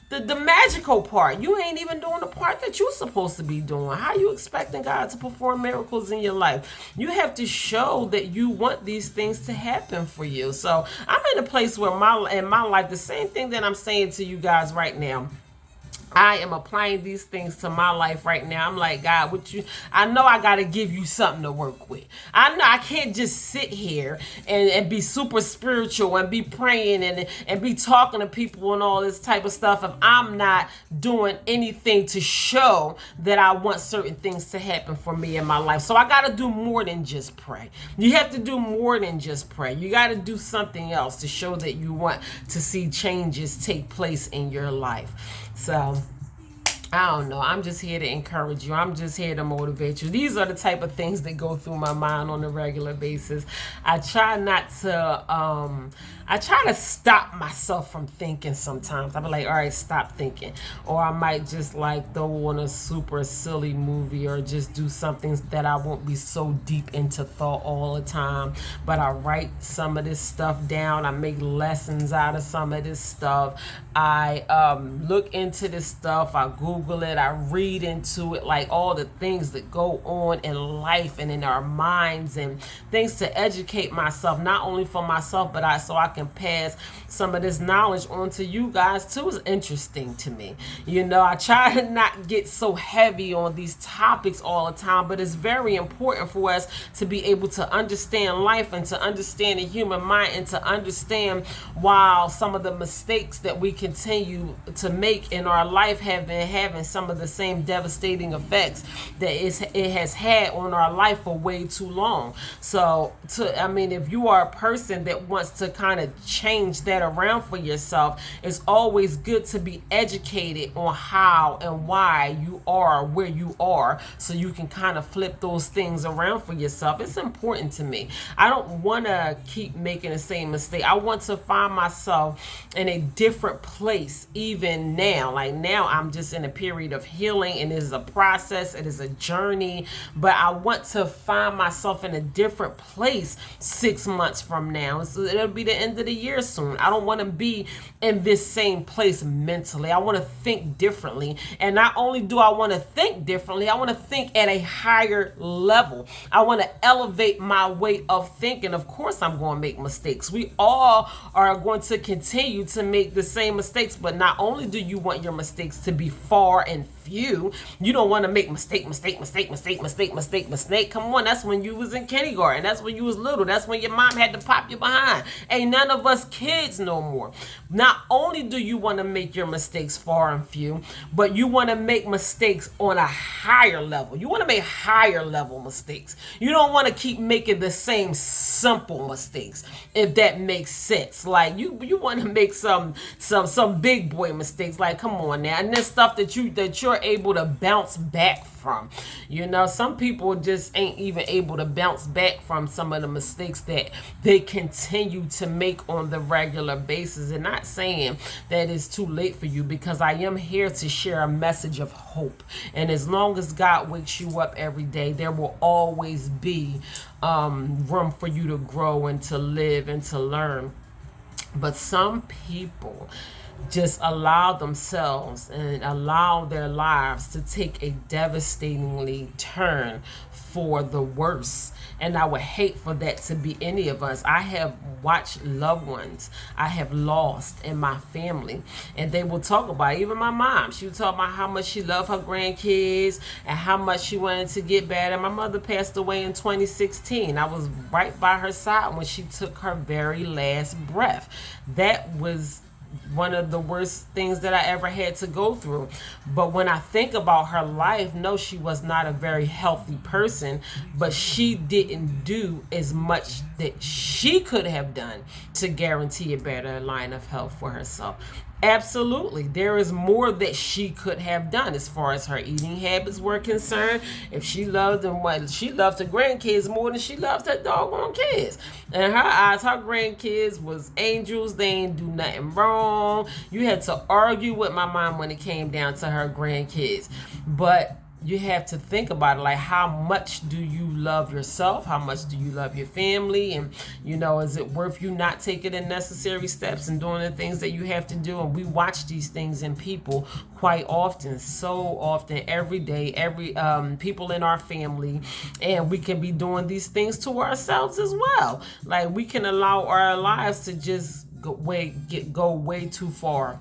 A: the magical part? You ain't even doing the part that you're supposed to be doing. How you expecting God to perform miracles in your life? You have to show that you want these things to happen for you. So I'm in a place where in my life, the same thing that I'm saying to you guys right now, I am applying these things to my life right now. I'm like, God, I know I got to give you something to work with. I know I can't just sit here and be super spiritual and be praying and be talking to people and all this type of stuff if I'm not doing anything to show that I want certain things to happen for me in my life. So I got to do more than just pray. You have to do more than just pray. You got to do something else to show that you want to see changes take place in your life. So I don't know. I'm just here to encourage you. I'm just here to motivate you. These are the type of things that go through my mind on a regular basis. I try to stop myself from thinking sometimes. I'm like, all right, stop thinking. Or I might just like throw on a super silly movie or just do something that I won't be so deep into thought all the time. But I write some of this stuff down. I make lessons out of some of this stuff. I look into this stuff. I Google it. I read into it, like all the things that go on in life and in our minds, and things to educate myself, not only for myself, but so I can pass some of this knowledge on to you guys too. Is interesting to me. You know, I try to not get so heavy on these topics all the time, but it's very important for us to be able to understand life and to understand the human mind and to understand why some of the mistakes that we continue to make in our life have been having some of the same devastating effects that it has had on our life for way too long. So if you are a person that wants to kind of change that around for yourself, it's always good to be educated on how and why you are where you are, so you can kind of flip those things around for yourself. It's important to me. I don't want to keep making the same mistake. I want to find myself in a different place even now. Like now I'm just in a period of healing, and it is a process, it is a journey, but I want to find myself in a different place 6 months from now. So it'll be the end of the year soon. I don't want to be in this same place mentally. I want to think differently. And not only do I want to think differently, I want to think at a higher level. I want to elevate my way of thinking. Of course, I'm going to make mistakes. We all are going to continue to make the same mistakes, but not only do you want your mistakes to be far and few, you don't want to make mistake. Come on, that's when you was in kindergarten. That's when you was little. That's when your mom had to pop you behind. Ain't none of us kids no more. Not only do you want to make your mistakes far and few, but you want to make mistakes on a higher level. You want to make higher level mistakes. You don't want to keep making the same simple mistakes, if that makes sense. Like you want to make some big boy mistakes. Like, come on now. And this stuff that you're you're able to bounce back from. You know, some people just ain't even able to bounce back from some of the mistakes that they continue to make on the regular basis. And not saying that it's too late for you, because I am here to share a message of hope. And as long as God wakes you up every day, there will always be room for you to grow and to live and to learn. But some people just allow themselves and allow their lives to take a devastatingly turn for the worse. And I would hate for that to be any of us. I have watched loved ones I have lost in my family, and they will talk about it. Even my mom, she would talk about how much she loved her grandkids and how much she wanted to get better. My mother passed away in 2016. I was right by her side when she took her very last breath. That was one of the worst things that I ever had to go through. But when I think about her life, no, she was not a very healthy person, but she didn't do as much that she could have done to guarantee a better line of health for herself. Absolutely. There is more that she could have done as far as her eating habits were concerned. If she loved them, what she loved her grandkids more than she loved her doggone kids. In her eyes, her grandkids was angels. They ain't do nothing wrong. You had to argue with my mom when it came down to her grandkids. But you have to think about it, like, how much do you love yourself? How much do you love your family? And, you know, is it worth you not taking the necessary steps and doing the things that you have to do? And we watch these things in people quite often, so often, every day, every people in our family, and we can be doing these things to ourselves as well. Like, we can allow our lives to just go way too far.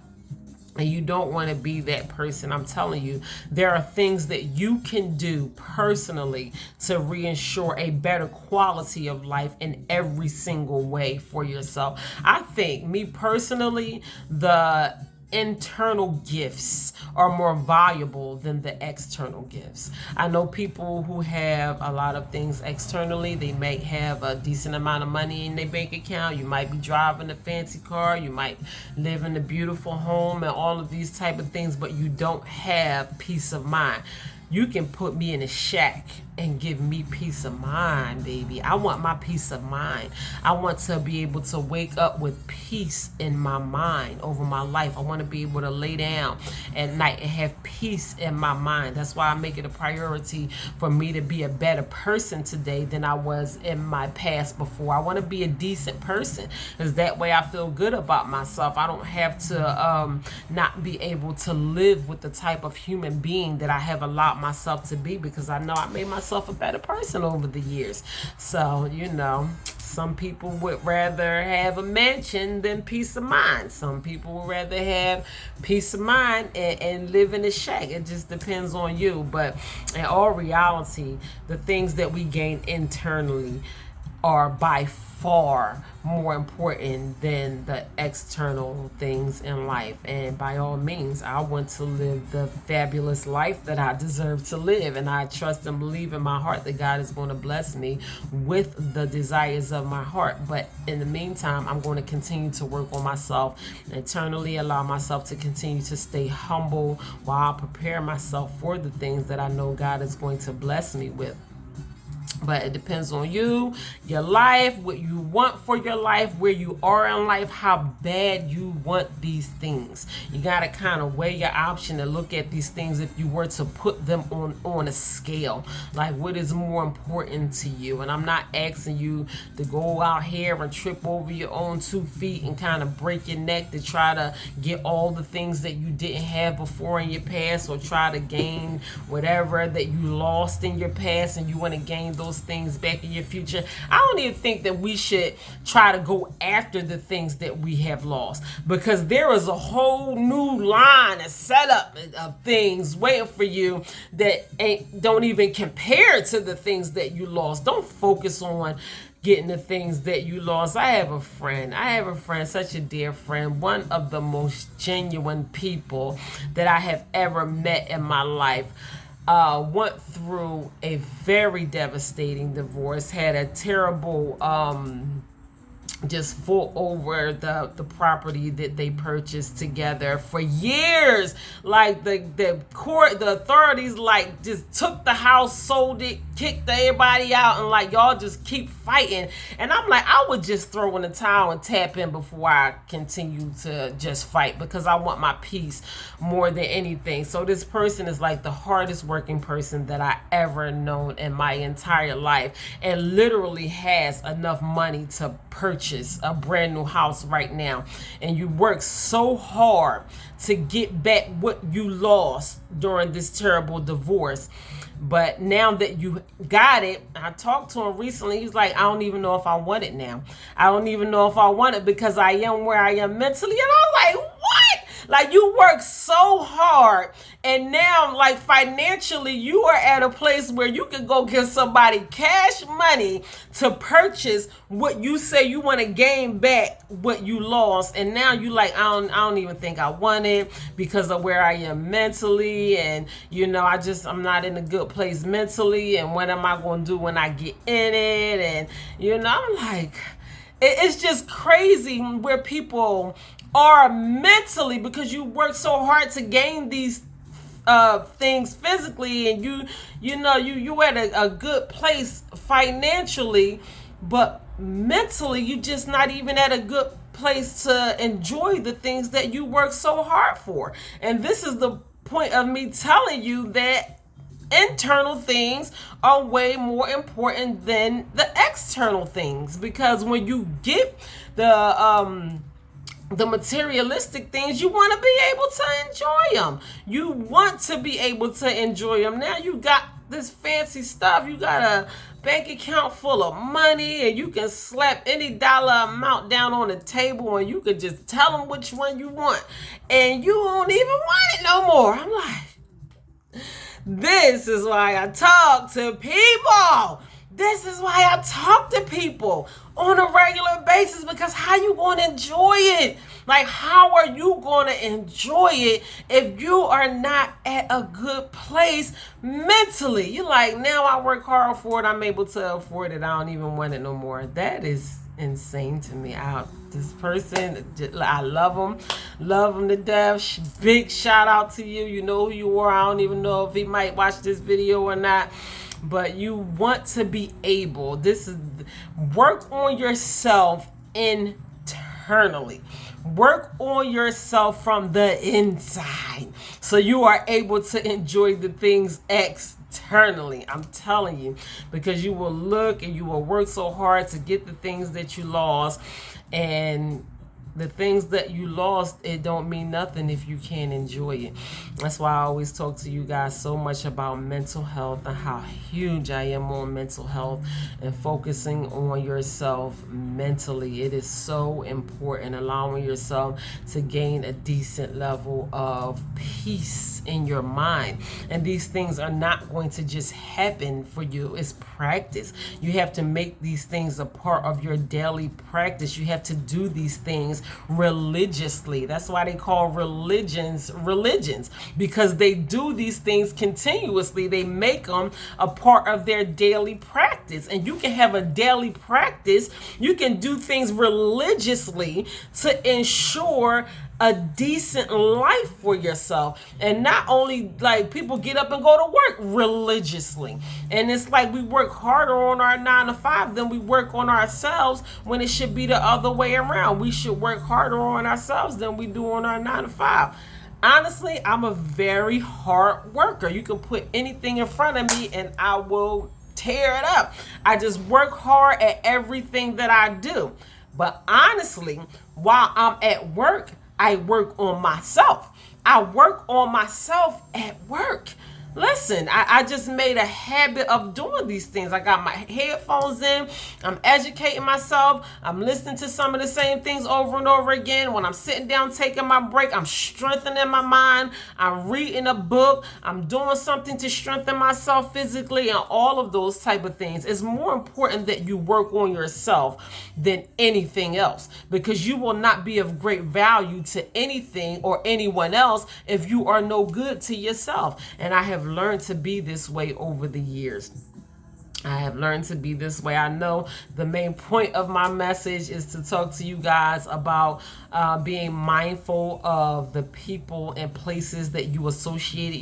A: And you don't want to be that person. I'm telling you, there are things that you can do personally to reassure a better quality of life in every single way for yourself. I think, me personally, the internal gifts are more valuable than the external gifts. I know people who have a lot of things externally. They may have a decent amount of money in their bank account. You might be driving a fancy car. You might live in a beautiful home and all of these type of things, but you don't have peace of mind. You can put me in a shack and give me peace of mind, baby. I want my peace of mind. I want to be able to wake up with peace in my mind over my life. I want to be able to lay down at night and have peace in my mind. That's why I make it a priority for me to be a better person today than I was in my past before. I want to be a decent person, because that way I feel good about myself. I don't have to not be able to live with the type of human being that I have allowed myself to be, because I know I made myself a better person over the years. So, you know, some people would rather have a mansion than peace of mind. Some people would rather have peace of mind and live in a shack. It just depends on you. But in all reality, the things that we gain internally are by far more important than the external things in life. And by all means, I want to live the fabulous life that I deserve to live, and I trust and believe in my heart that God is going to bless me with the desires of my heart. But in the meantime, I'm going to continue to work on myself internally, allow myself to continue to stay humble while I prepare myself for the things that I know God is going to bless me with. But it depends on you, your life, what you want for your life, where you are in life, how bad you want these things. You got to kind of weigh your option and look at these things if you were to put them on a scale. Like, what is more important to you? And I'm not asking you to go out here and trip over your own 2 feet and kind of break your neck to try to get all the things that you didn't have before in your past, or try to gain whatever that you lost in your past and you want to gain those things back in your future. I don't even think that we should try to go after the things that we have lost, because there is a whole new line and setup of things waiting for you that don't even compare to the things that you lost. Don't focus on getting the things that you lost. I have a friend, such a dear friend, one of the most genuine people that I have ever met in my life. Went through a very devastating divorce, had a terrible just fought over the property that they purchased together for years. Like the court, the authorities like just took the house, sold it, kicked everybody out, and like y'all just keep fighting. And I'm like, I would just throw in the towel and tap in before I continue to just fight, because I want my peace more than anything. So this person is like the hardest working person that I ever known in my entire life, and literally has enough money to purchase a brand new house right now. And you work so hard to get back what you lost during this terrible divorce. But now that you got it, I talked to him recently. He's like, I don't even know if I want it now. I don't even know if I want it, because I am where I am mentally. And I'm like, what? Like, you work so hard, and now, like, financially, you are at a place where you can go give somebody cash money to purchase what you say you want to gain back what you lost. And now you like, I don't even think I want it because of where I am mentally. And, you know, I'm not in a good place mentally. And what am I going to do when I get in it? And, you know, I'm like, it's just crazy where people are mentally, because you work so hard to gain these things physically, and you at a good place financially, but mentally you just not even at a good place to enjoy the things that you work so hard for. And this is the point of me telling you that internal things are way more important than the external things, because when you get the materialistic things, you want to be able to enjoy them. You want to be able to enjoy them. Now you got this fancy stuff. You got a bank account full of money, and you can slap any dollar amount down on the table, and you can just tell them which one you want, and you don't even want it no more. I'm like, this is why I talk to people. This is why I talk to people on a regular basis, because how you going to enjoy it? Like, how are you going to enjoy it if you are not at a good place mentally? You're like, now I work hard for it, I'm able to afford it, I don't even want it no more. That is insane to me. This person, I love him to death. Big shout out to you. You know who you are. I don't even know if he might watch this video or not. But you want to be able, work on yourself internally. Work on yourself from the inside, so you are able to enjoy the things externally. I'm telling you, because you will look and you will work so hard to get the things that you lost, and the things that you lost, it don't mean nothing if you can't enjoy it. That's why I always talk to you guys so much about mental health, and how huge I am on mental health and focusing on yourself mentally. It is so important, allowing yourself to gain a decent level of peace in your mind. And these things are not going to just happen for you. It's practice. You have to make these things a part of your daily practice. You have to do these things religiously. That's why they call religions, because they do these things continuously. They make them a part of their daily practice. And you can have a daily practice. You can do things religiously to ensure a decent life for yourself. And not only like people get up and go to work religiously, and it's like we work harder on our 9 to 5 than we work on ourselves, when it should be the other way around. We should work harder on ourselves than we do on our 9 to 5. Honestly, I'm a very hard worker. You can put anything in front of me and I will tear it up. I just work hard at everything that I do. But honestly, while I'm at work, I work on myself. I work on myself at work. Listen, I just made a habit of doing these things. I got my headphones in. I'm educating myself. I'm listening to some of the same things over and over again. When I'm sitting down taking my break, I'm strengthening my mind. I'm reading a book. I'm doing something to strengthen myself physically, and all of those type of things. It's more important that you work on yourself than anything else, because you will not be of great value to anything or anyone else if you are no good to yourself. And I have learned to be this way over the years. I have learned to be this way. I know the main point of my message is to talk to you guys about being mindful of the people and places that you associate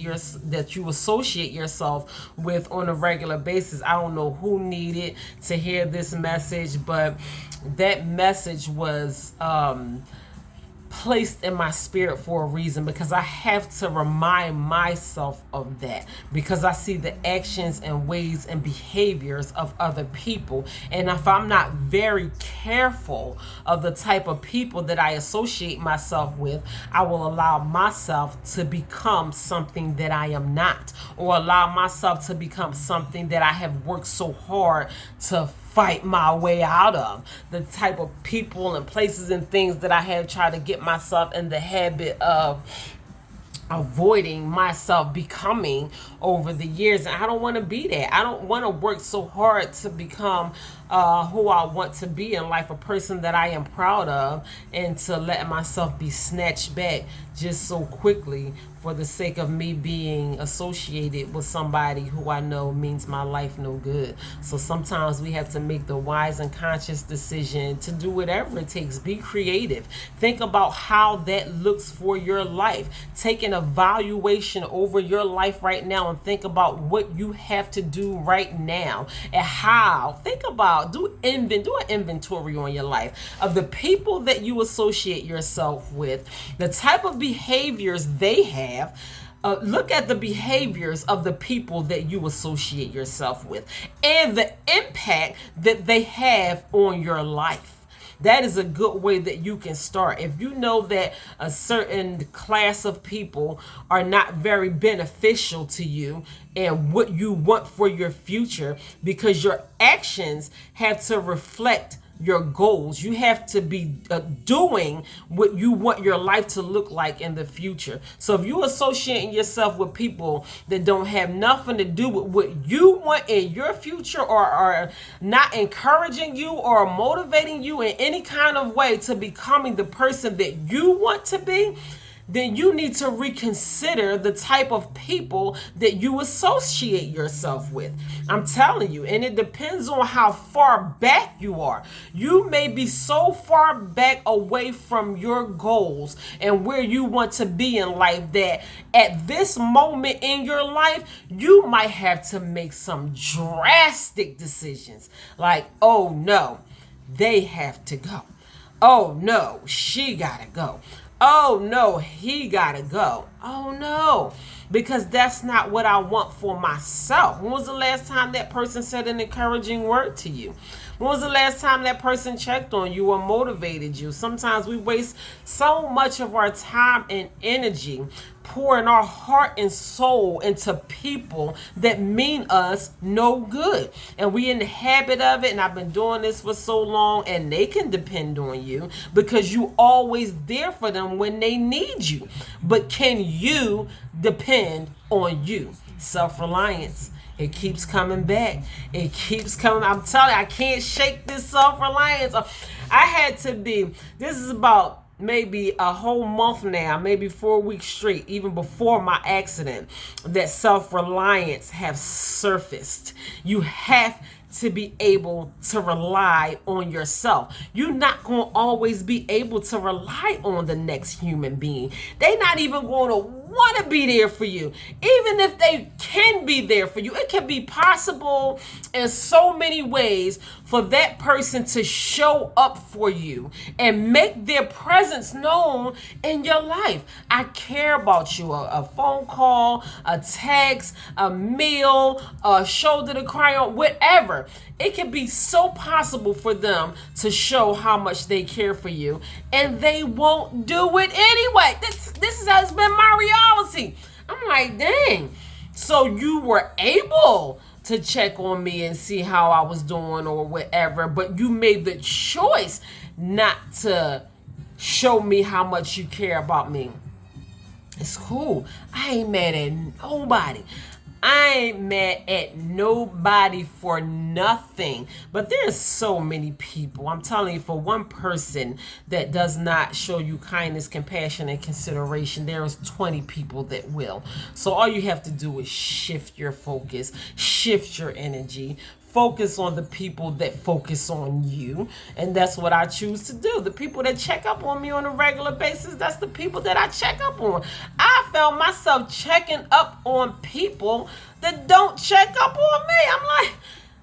A: yourself with on a regular basis. I don't know who needed to hear this message, but that message was placed in my spirit for a reason, because I have to remind myself of that, because I see the actions and ways and behaviors of other people, and if I'm not very careful of the type of people that I associate myself with, I will allow myself to become something that I am not, or allow myself to become something that I have worked so hard to fight my way out of. The type of people and places and things that I have tried to get myself in the habit of avoiding myself becoming over the years. And I don't want to be that. I don't want to work so hard to become who I want to be in life, a person that I am proud of, and to let myself be snatched back just so quickly for the sake of me being associated with somebody who I know means my life no good. So sometimes we have to make the wise and conscious decision to do whatever it takes. Be creative. Think about how that looks for your life. Take an evaluation over your life right now and think about what you have to do right now and how. Think about, do an inventory on your life of the people that you associate yourself with, the type of behaviors they have. Look at the behaviors of the people that you associate yourself with and the impact that they have on your life. That is a good way that you can start. If you know that a certain class of people are not very beneficial to you and what you want for your future, because your actions have to reflect your goals. You have to be doing what you want your life to look like in the future. So if you're associating yourself with people that don't have nothing to do with what you want in your future, or are not encouraging you or motivating you in any kind of way to becoming the person that you want to be, then you need to reconsider the type of people that you associate yourself with. I'm telling you, and it depends on how far back you are. You may be so far back away from your goals and where you want to be in life that at this moment in your life, you might have to make some drastic decisions. Like, oh no, they have to go. Oh no, she gotta go. Oh no, he gotta go. Oh no, because that's not what I want for myself. When was the last time that person said an encouraging word to you? When was the last time that person checked on you or motivated you? Sometimes we waste so much of our time and energy pouring our heart and soul into people that mean us no good. And we in the habit of it, and I've been doing this for so long, and they can depend on you because you always there for them when they need you. But can you depend on you? Self-reliance. It keeps coming back. It keeps coming. I'm telling you, I can't shake this self-reliance. I had to be, this is about maybe a whole month now, maybe 4 weeks straight, even before my accident, that self-reliance have surfaced. You have to be able to rely on yourself. You're not going to always be able to rely on the next human being. They're not even going to want to be there for you. Even if they can be there for you, it can be possible in so many ways for that person to show up for you and make their presence known in your life. I care about you. A phone call, a text, a meal, a shoulder to cry on, whatever. It can be so possible for them to show how much they care for you, and they won't do it anyway. This has been my reality. I'm like, dang. So you were able to check on me and see how I was doing or whatever, but you made the choice not to show me how much you care about me. It's cool. I ain't mad at nobody. I ain't mad at nobody for nothing. But there's so many people. I'm telling you, for one person that does not show you kindness, compassion, and consideration, there is 20 people that will. So all you have to do is shift your focus, shift your energy, focus on the people that focus on you. And that's what I choose to do. The people that check up on me on a regular basis, that's the people that I check up on. I found myself checking up on people that don't check up on me. I'm like,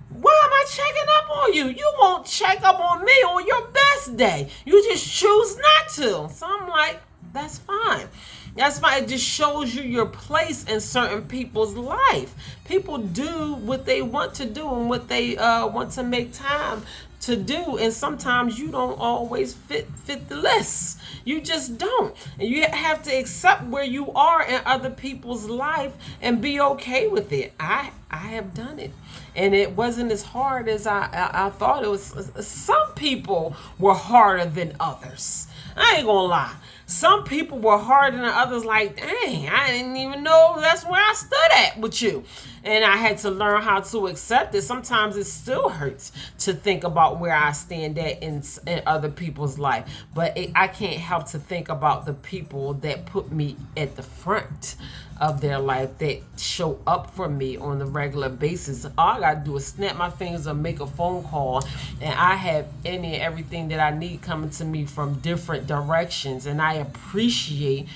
A: why am I checking up on you? You won't check up on me on your best day. You just choose not to. So I'm like, that's fine. That's fine. It just shows you your place in certain people's life. People do what they want to do and what they want to make time to do, and sometimes you don't always fit the list. You just don't, and you have to accept where you are in other people's life and be okay with it. I have done it, and it wasn't as hard as I thought it was. Some people were harder than others. I ain't gonna lie. Some people were harder than others. Like, dang, I didn't even know that's where I stood at with you. And I had to learn how to accept it. Sometimes it still hurts to think about where I stand at in other people's life. But I can't help to think about the people that put me at the front of their life, that show up for me on a regular basis. All I gotta do is snap my fingers or make a phone call, and I have any and everything that I need coming to me from different directions. And I appreciate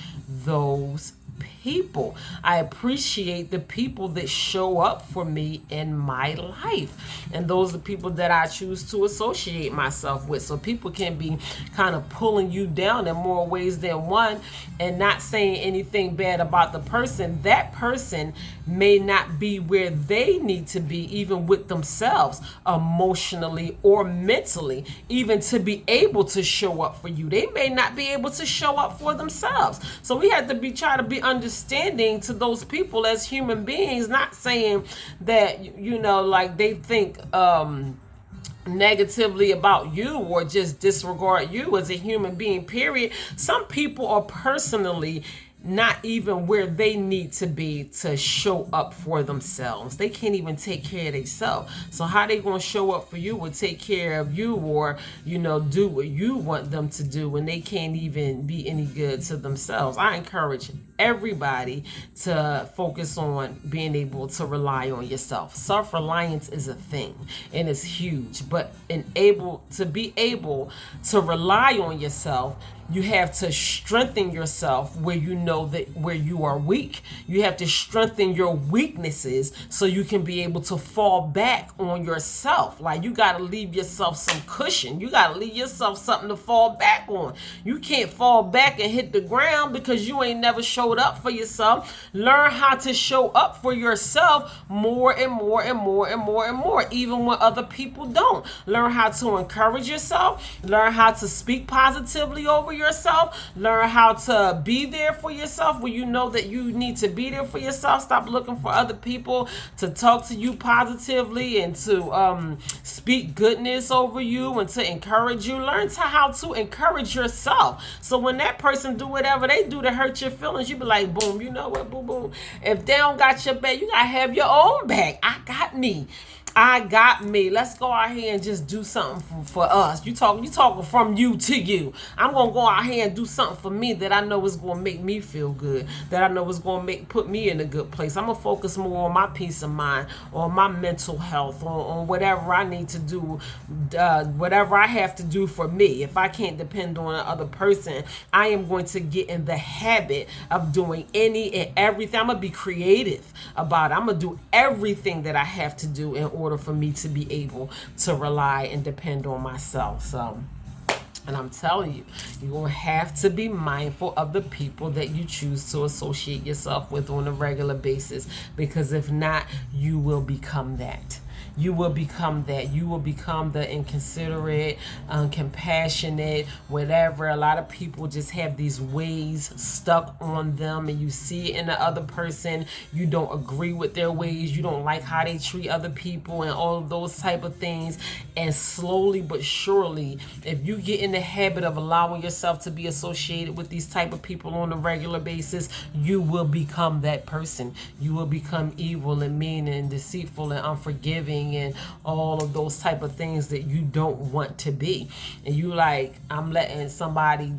A: those people. I appreciate the people that show up for me in my life, and those are people that I choose to associate myself with. So people can be kind of pulling you down in more ways than one, and not saying anything bad about the person. That person may not be where they need to be, even with themselves, emotionally or mentally, even to be able to show up for you. They may not be able to show up for themselves. So we have to try to be understanding to those people as human beings, not saying that, like they think negatively about you or just disregard you as a human being, period. Some people are personally not even where they need to be to show up for themselves. They can't even take care of themselves. So how they gonna show up for you or take care of you, or do what you want them to do, when they can't even be any good to themselves? I encourage everybody to focus on being able to rely on yourself. Self-reliance is a thing, and it's huge. But to be able to rely on yourself, you have to strengthen yourself where where you are weak. You have to strengthen your weaknesses so you can be able to fall back on yourself. Like, you got to leave yourself some cushion. You got to leave yourself something to fall back on. You can't fall back and hit the ground because you ain't never showed up for yourself. Learn how to show up for yourself more and more and more and more and more, even when other people don't. Learn how to encourage yourself. Learn how to speak positively over yourself. Learn how to be there for yourself when you know that you need to be there for yourself. Stop looking for other people to talk to you positively and to speak goodness over you and to encourage you. Learn how to encourage yourself. So when that person do whatever they do to hurt your feelings, you be like, boom, you know what, boom, boom. If they don't got your back, you gotta have your own back. I got me. Let's go out here and just do something for us. You talking from you to you. I'm gonna go out here and do something for me that I know is gonna make me feel good, that I know is gonna put me in a good place. I'm gonna focus more on my peace of mind, on my mental health, on whatever I need to do, whatever I have to do for me. If I can't depend on another person, I am going to get in the habit of doing any and everything. I'm gonna be creative about it. I'm gonna do everything that I have to do in order for me to be able to rely and depend on myself. So, and I'm telling you, you're going to have to be mindful of the people that you choose to associate yourself with on a regular basis, because if not, you will become that. you will become that. You will become the inconsiderate, compassionate, whatever. A lot of people just have these ways stuck on them, and you see it in the other person. You don't agree with their ways. You don't like how they treat other people and all of those type of things. And slowly but surely, if you get in the habit of allowing yourself to be associated with these type of people on a regular basis, you will become that person. You will become evil and mean and deceitful and unforgiving and all of those type of things that you don't want to be. And you like, I'm letting somebody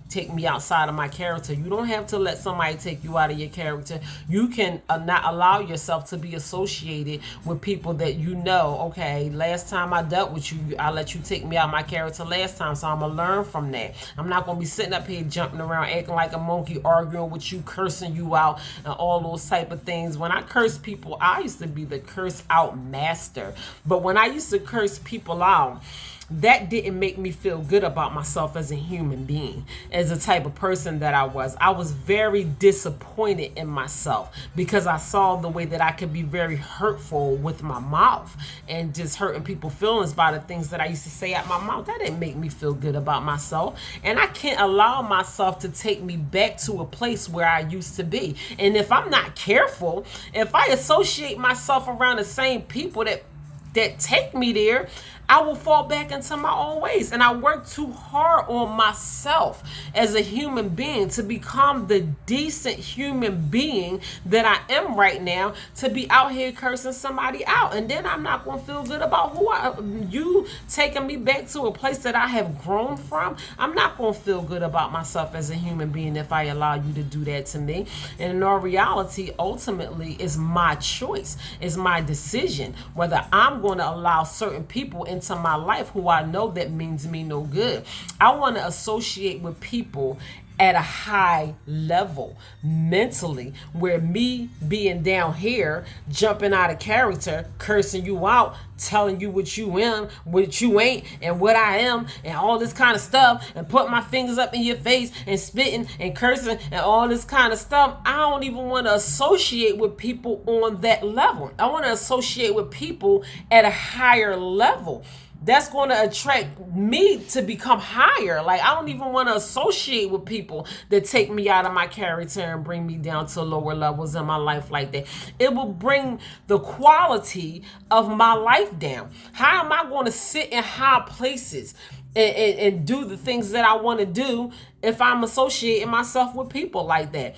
A: take me outside of my character. You don't have to let somebody take you out of your character. You can not allow yourself to be associated with people that you know, okay, last time I dealt with you, I let you take me out of my character last time, so I'm gonna learn from that. I'm not gonna be sitting up here jumping around acting like a monkey, arguing with you, cursing you out, and all those type of things. When I curse people, I used to be the curse out master. But when I used to curse people out, that didn't make me feel good about myself as a human being, as a type of person that I was. I was very disappointed in myself because I saw the way that I could be very hurtful with my mouth and just hurting people's feelings by the things that I used to say out my mouth. That didn't make me feel good about myself. And I can't allow myself to take me back to a place where I used to be. And if I'm not careful, if I associate myself around the same people that take me there, I will fall back into my own ways. And I work too hard on myself as a human being to become the decent human being that I am right now, to be out here cursing somebody out. And then I'm not going to feel good about you taking me back to a place that I have grown from. I'm not going to feel good about myself as a human being if I allow you to do that to me. And in all reality, ultimately, it's my choice. It's my decision whether I'm going to allow certain people into my life who I know that means me no good. I want to associate with people at a high level mentally, where me being down here, jumping out of character, cursing you out, telling you what you am, what you ain't, and what I am, and all this kind of stuff, and putting my fingers up in your face and spitting and cursing and all this kind of stuff. I don't even want to associate with people on that level. I want to associate with people at a higher level. That's going to attract me to become higher. Like, I don't even want to associate with people that take me out of my character and bring me down to lower levels in my life like that. It will bring the quality of my life down. How am I going to sit in high places and do the things that I want to do if I'm associating myself with people like that?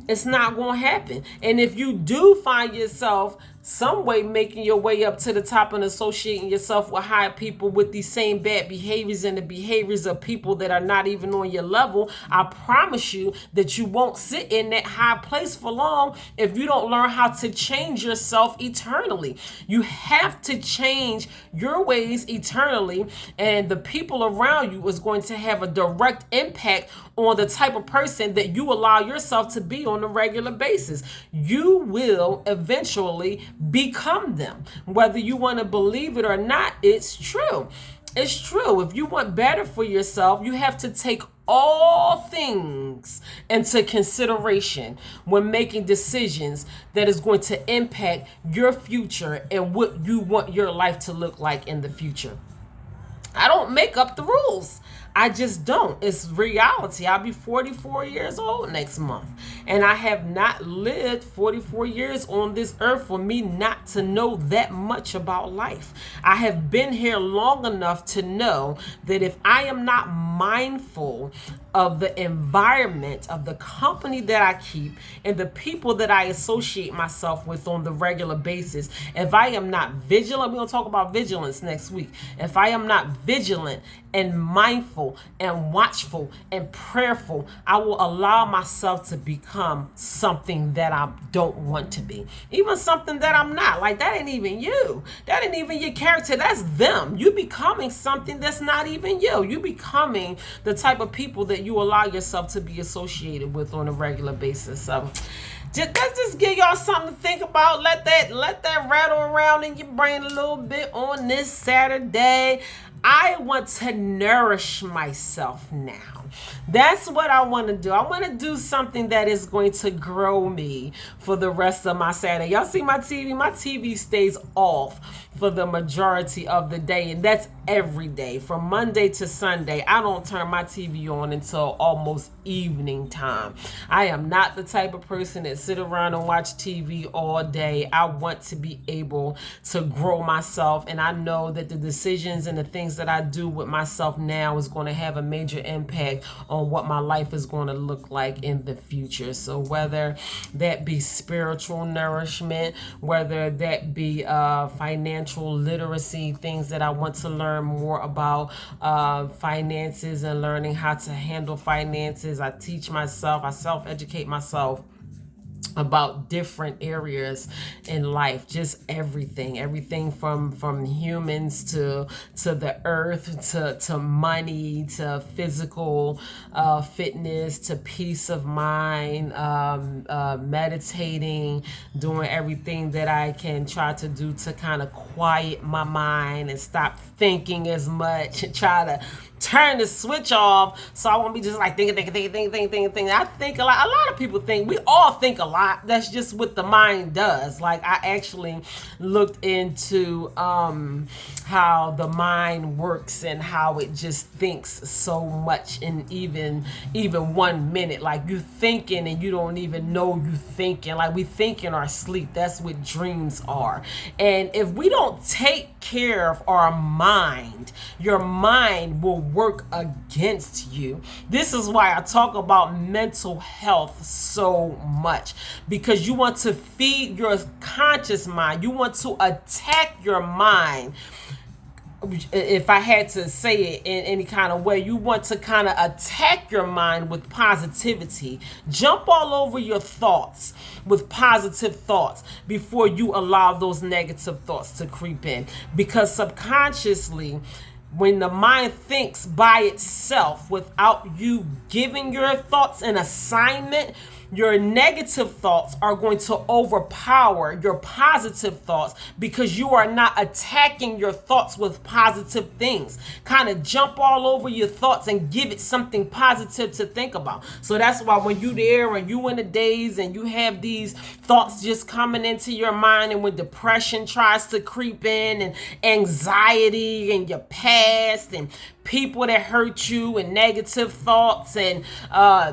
A: It's not going to happen. And if you do find yourself some way making your way up to the top and associating yourself with high people with these same bad behaviors and the behaviors of people that are not even on your level, I promise you that you won't sit in that high place for long if you don't learn how to change yourself eternally. You have to change your ways eternally, and the people around you is going to have a direct impact on the type of person that you allow yourself to be on a regular basis. You will eventually become them. Whether you want to believe it or not, it's true. It's true. If you want better for yourself, you have to take all things into consideration when making decisions that is going to impact your future and what you want your life to look like in the future. I don't make up the rules. I just don't. It's reality. I'll be 44 years old next month. And I have not lived 44 years on this earth for me not to know that much about life. I have been here long enough to know that if I am not mindful of the environment, of the company that I keep, and the people that I associate myself with on the regular basis, if I am not vigilant, we're going to talk about vigilance next week. If I am not vigilant and mindful and watchful and prayerful, I will allow myself to become something that I don't want to be. Even something that I'm not. Like, that ain't even you. That ain't even your character. That's them. You becoming something that's not even you. You becoming the type of people that you allow yourself to be associated with on a regular basis. So let's just give y'all something to think about. Let that rattle around in your brain a little bit on this Saturday. I want to nourish myself now. That's what I want to do. I want to do something that is going to grow me for the rest of my Saturday. Y'all see my TV? My TV stays off for the majority of the day, and that's every day from Monday to Sunday. I don't turn my TV on until almost evening time. I am not the type of person that sit around and watch TV all day. I want to be able to grow myself, and I know that the decisions and the things that I do with myself now is going to have a major impact on what my life is going to look like in the future. So whether that be spiritual nourishment, whether that be financial literacy, things that I want to learn more about, finances and learning how to handle finances. I teach myself, I self-educate myself about different areas in life, just everything from humans to the earth, to money, to physical fitness, to peace of mind, meditating, doing everything that I can try to do to kind of quiet my mind and stop thinking as much, and try to turn the switch off so I won't be just like thinking. I think a lot of people think, we all think a lot. That's just what the mind does. Like, I actually looked into how the mind works and how it just thinks so much in even 1 minute. Like, you thinking and you don't even know you thinking. Like, we think in our sleep. That's what dreams are. And if we don't take care of our mind, your mind will work against you. This is why I talk about mental health so much, because you want to feed your conscious mind. You want to attack your mind. If I had to say it in any kind of way, you want to kind of attack your mind with positivity. Jump all over your thoughts with positive thoughts before you allow those negative thoughts to creep in. Because subconsciously, when the mind thinks by itself without you giving your thoughts an assignment, your negative thoughts are going to overpower your positive thoughts because you are not attacking your thoughts with positive things. Kind of jump all over your thoughts and give it something positive to think about. So that's why when you there and you in the days and you have these thoughts just coming into your mind, and when depression tries to creep in, and anxiety and your past and people that hurt you and negative thoughts and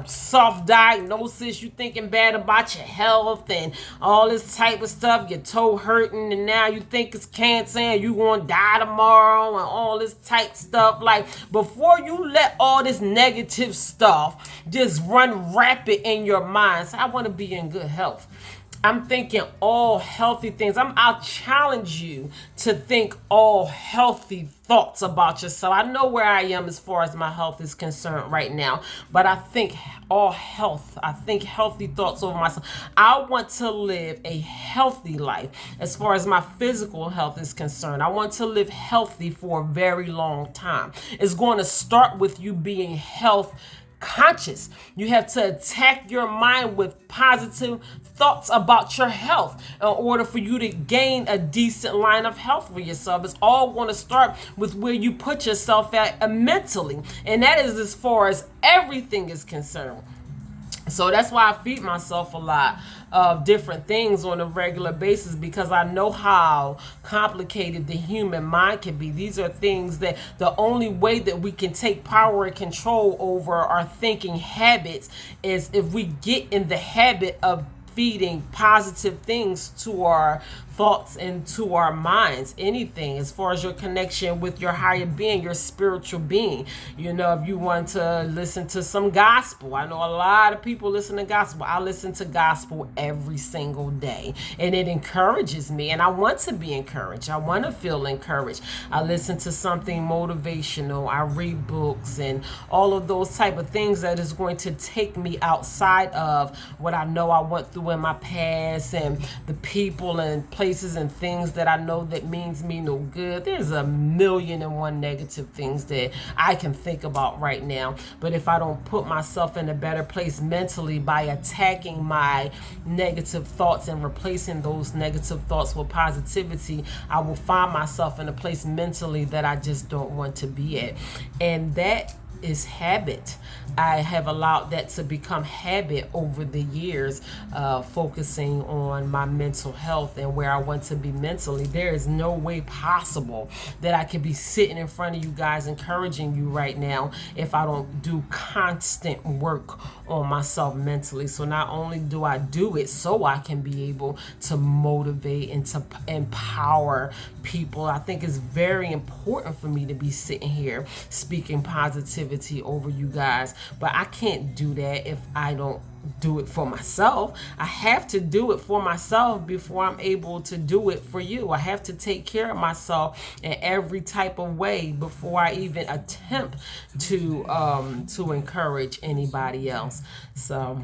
A: self-diagnosis, you thinking bad about your health and all this type of stuff, your toe hurting and now you think it's cancer and you gonna die tomorrow and all this type stuff. Like, before you let all this negative stuff just run rapid in your mind, so I want to be in good health. I'm thinking all healthy things. I'll challenge you to think all healthy thoughts about yourself. I know where I am as far as my health is concerned right now, but I think all health. I think healthy thoughts over myself. I want to live a healthy life as far as my physical health is concerned. I want to live healthy for a very long time. It's going to start with you being health conscious. You have to attack your mind with positive thoughts about your health in order for you to gain a decent line of health for yourself. It's all going to start with where you put yourself at mentally, and that is as far as everything is concerned. So that's why I feed myself a lot of different things on a regular basis, because I know how complicated the human mind can be. These are things that the only way that we can take power and control over our thinking habits is if we get in the habit of feeding positive things to our thoughts and to our minds. Anything as far as your connection with your higher being, your spiritual being. You know, if you want to listen to some gospel, I know a lot of people listen to gospel. I listen to gospel every single day, and it encourages me, and I want to be encouraged. I want to feel encouraged. I listen to something motivational. I read books and all of those type of things that is going to take me outside of what I know I went through in my past and the people and places and things that I know that means me no good. There's a million and one negative things that I can think about right now. But if I don't put myself in a better place mentally by attacking my negative thoughts and replacing those negative thoughts with positivity, I will find myself in a place mentally that I just don't want to be at. And that is habit. I have allowed that to become habit over the years, focusing on my mental health and where I want to be mentally. There is no way possible that I could be sitting in front of you guys encouraging you right now if I don't do constant work on myself mentally. So not only do I do it so I can be able to motivate and to empower people, I think it's very important for me to be sitting here speaking positivity over you guys. But I can't do that if I don't do it for myself. I have to do it for myself before I'm able to do it for you. I have to take care of myself in every type of way before I even attempt to encourage anybody else. So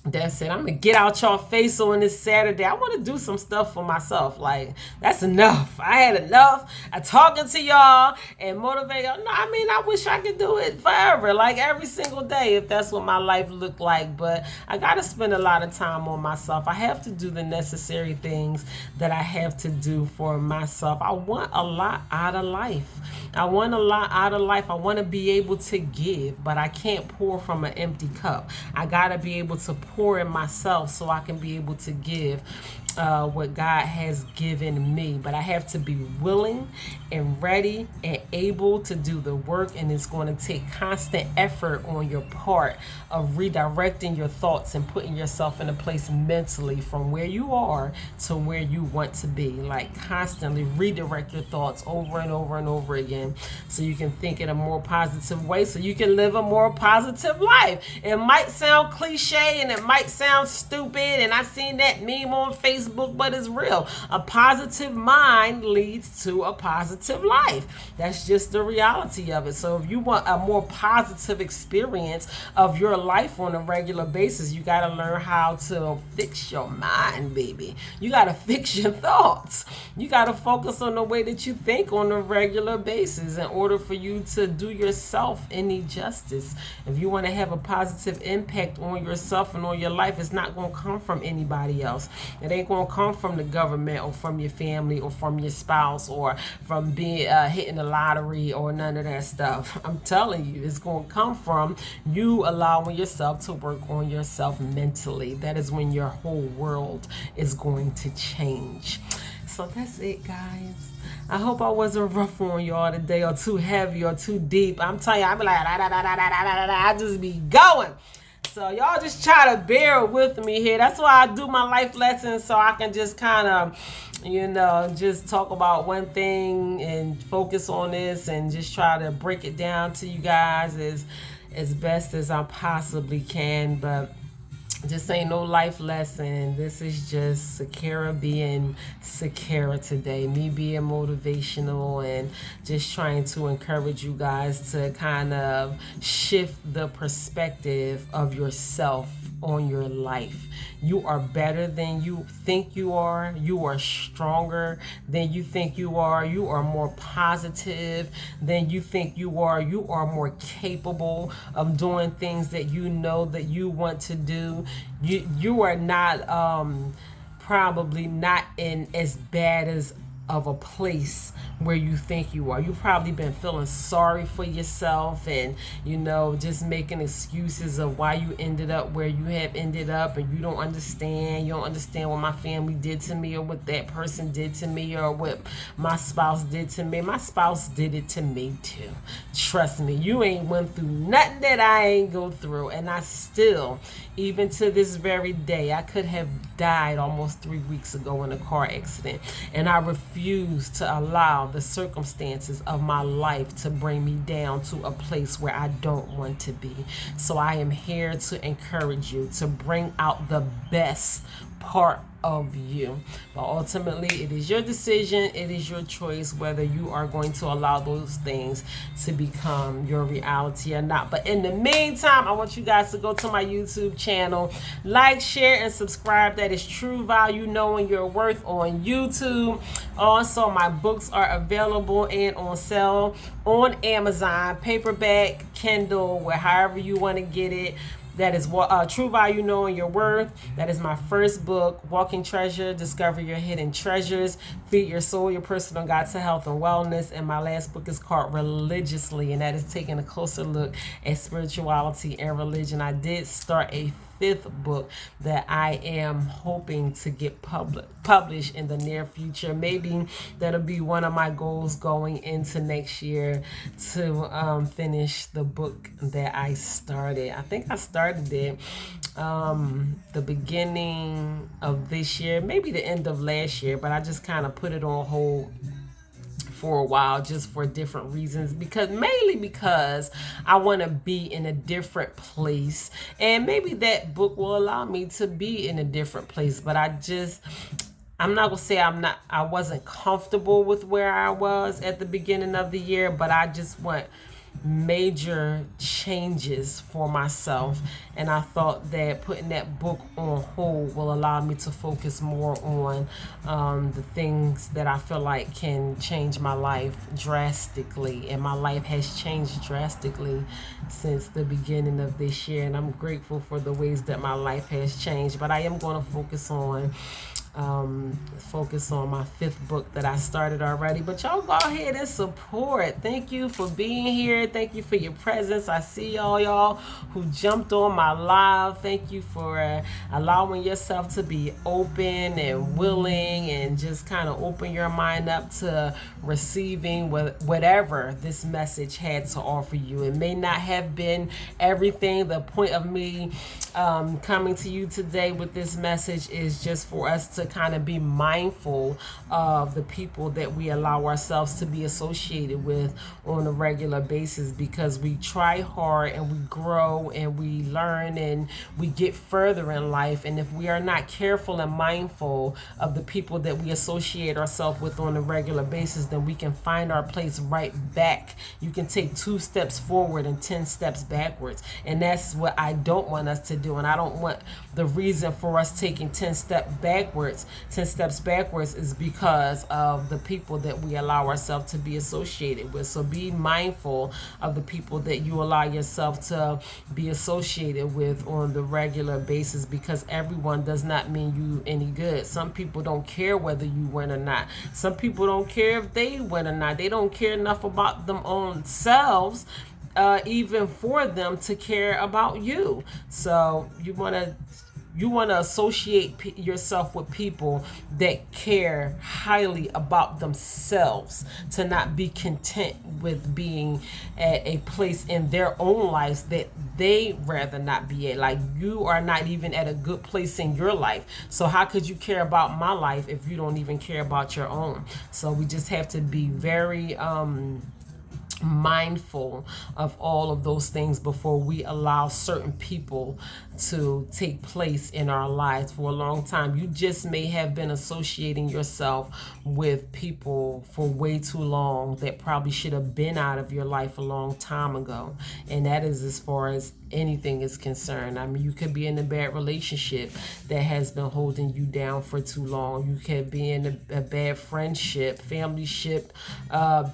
A: that's it. I'm gonna get out y'all face on this Saturday. I want to do some stuff for myself. Like, that's enough. I had enough of talking to y'all and motivate y'all. No, I mean, I wish I could do it forever, like every single day, if that's what my life looked like. But I gotta spend a lot of time on myself. I have to do the necessary things that I have to do for myself. I want a lot out of life. I want a lot out of life. I want to be able to give, but I can't pour from an empty cup. I gotta be able to pour in myself so I can be able to give what God has given me. But I have to be willing and ready and able to do the work, and it's going to take constant effort on your part of redirecting your thoughts and putting yourself in a place mentally from where you are to where you want to be. Like, constantly redirect your thoughts over and over and over again so you can think in a more positive way, so you can live a more positive life. It might sound cliche and it might sound stupid, and I seen that meme on Facebook, but it's real. A positive mind leads to a positive life. That's just the reality of it. So if you want a more positive experience of your life on a regular basis, you got to learn how to fix your mind, baby. You got to fix your thoughts. You got to focus on the way that you think on a regular basis in order for you to do yourself any justice. If you want to have a positive impact on yourself and on your life, it's not going to come from anybody else. It ain't going to come from the government or from your family or from your spouse or from being hitting the lottery or none of that stuff. I'm telling you, it's going to come from you allowing yourself to work on yourself mentally. That is when your whole world is going to change. So that's it, guys. I hope I wasn't rough on y'all today or too heavy or too deep. I'm telling you, I be like, I just be going. So y'all just try to bear with me here. That's why I do my life lessons, so I can just kind of, just talk about one thing and focus on this and just try to break it down to you guys as best as I possibly can. But this ain't no life lesson. This is just Sakara being Sakara today. Me being motivational and just trying to encourage you guys to kind of shift the perspective of yourself on your life. You are better than you think you are. You are stronger than you think you are. You are more positive than you think you are. You are more capable of doing things that you know that you want to do. You are not probably not in as bad as of a place where you think you are. You've probably been feeling sorry for yourself and, just making excuses of why you ended up where you have ended up, and you don't understand. You don't understand what my family did to me or what that person did to me or what my spouse did to me. My spouse did it to me too. Trust me, you ain't went through nothing that I ain't go through, and I still, even to this very day, I could have died almost 3 weeks ago in a car accident, and I refuse to allow the circumstances of my life to bring me down to a place where I don't want to be. So I am here to encourage you to bring out the best part of you. But ultimately, it is your decision, it is your choice whether you are going to allow those things to become your reality or not. But in the meantime, I want you guys to go to my YouTube channel, like, share, and subscribe. That is True Value Knowing Your Worth on YouTube. Also, my books are available and on sale on Amazon, paperback, Kindle, however you want to get it. That is True Value Knowing Your Worth. That is my first book, Walking Treasure, Discover Your Hidden Treasures, Feed Your Soul, Your Personal Guide to Health and Wellness. And my last book is called Religiously, and that is taking a closer look at spirituality and religion. I did start a fifth book that I am hoping to get published in the near future. Maybe that'll be one of my goals going into next year, to finish the book that I started. I think I started it the beginning of this year, maybe the end of last year, but I just kind of put it on hold for a while, just for different reasons, mainly because I want to be in a different place, and maybe that book will allow me to be in a different place. But I'm not gonna say I wasn't comfortable with where I was at the beginning of the year, but I just want major changes for myself, and I thought that putting that book on hold will allow me to focus more on the things that I feel like can change my life drastically. And my life has changed drastically since the beginning of this year, and I'm grateful for the ways that my life has changed. But I am going to focus on my fifth book that I started already. But y'all go ahead and support. Thank you for being here. Thank you for your presence. I see y'all who jumped on my live. Thank you for allowing yourself to be open and willing, and just kind of open your mind up to receiving whatever this message had to offer you. It may not have been everything. The point of me coming to you today with this message is just for us to kind of be mindful of the people that we allow ourselves to be associated with on a regular basis, because we try hard and we grow and we learn and we get further in life. And if we are not careful and mindful of the people that we associate ourselves with on a regular basis, then we can find our place right back. You can take 2 steps forward and 10 steps backwards. And that's what I don't want us to do. And I don't want the reason for us taking 10 steps backwards is because of the people that we allow ourselves to be associated with. So be mindful of the people that you allow yourself to be associated with on the regular basis, because everyone does not mean you any good. Some people don't care whether you win or not. Some people don't care if they win or not. They don't care enough about them own selves, even for them to care about you. So you want to associate yourself with people that care highly about themselves, to not be content with being at a place in their own lives that they rather not be at. Like, you are not even at a good place in your life. So how could you care about my life if you don't even care about your own? So we just have to be very mindful of all of those things before we allow certain people to take place in our lives. For a long time, you just may have been associating yourself with people for way too long that probably should have been out of your life a long time ago. And that is as far as anything is concerned. I mean, you could be in a bad relationship that has been holding you down for too long. You could be in a bad friendship, family ship,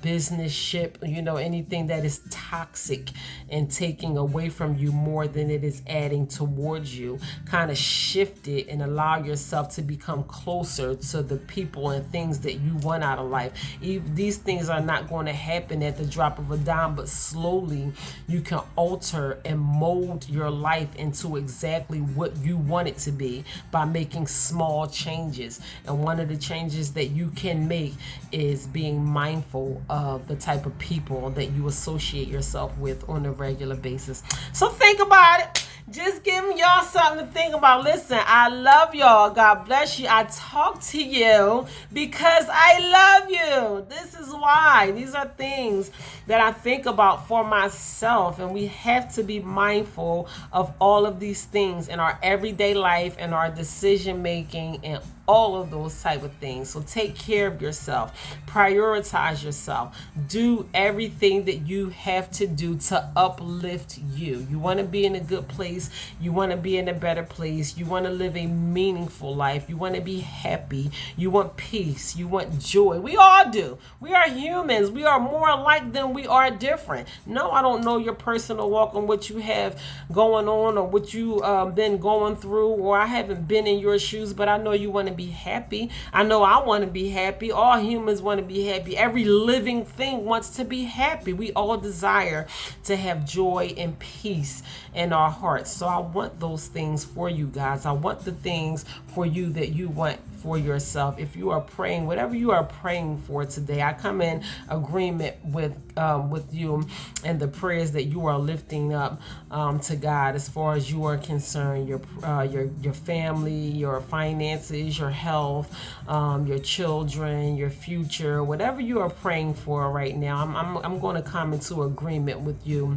A: business ship, anything that is toxic and taking away from you more than it is adding towards you. Kind of shift it and allow yourself to become closer to the people and things that you want out of life. These things are not going to happen at the drop of a dime, but slowly you can alter and mold your life into exactly what you want it to be by making small changes. And one of the changes that you can make is being mindful of the type of people that you associate yourself with on a regular basis. So think about it. Just giving y'all something to think about. Listen, I love y'all. God bless you. I talk to you because I love you. This is why why. These are things that I think about for myself, and we have to be mindful of all of these things in our everyday life and our decision making and all of those type of things. So take care of yourself, prioritize yourself, do everything that you have to do to uplift you. You want to be in a good place, you want to be in a better place, you want to live a meaningful life, you want to be happy, you want peace, you want joy. We all do. We are humans. We are more alike than we are different. No, I don't know your personal walk and what you have going on or what you been going through, or I haven't been in your shoes, but I know you want to be happy. I know I want to be happy. All humans want to be happy. Every living thing wants to be happy. We all desire to have joy and peace in our hearts. So I want those things for you guys. I want the things for you that you want for yourself. If you are praying, whatever you are praying for today, I come in agreement with you and the prayers that you are lifting up to God as far as you are concerned. Your family, your finances, your health, your children, your future, whatever you are praying for right now. I'm going to come into agreement with you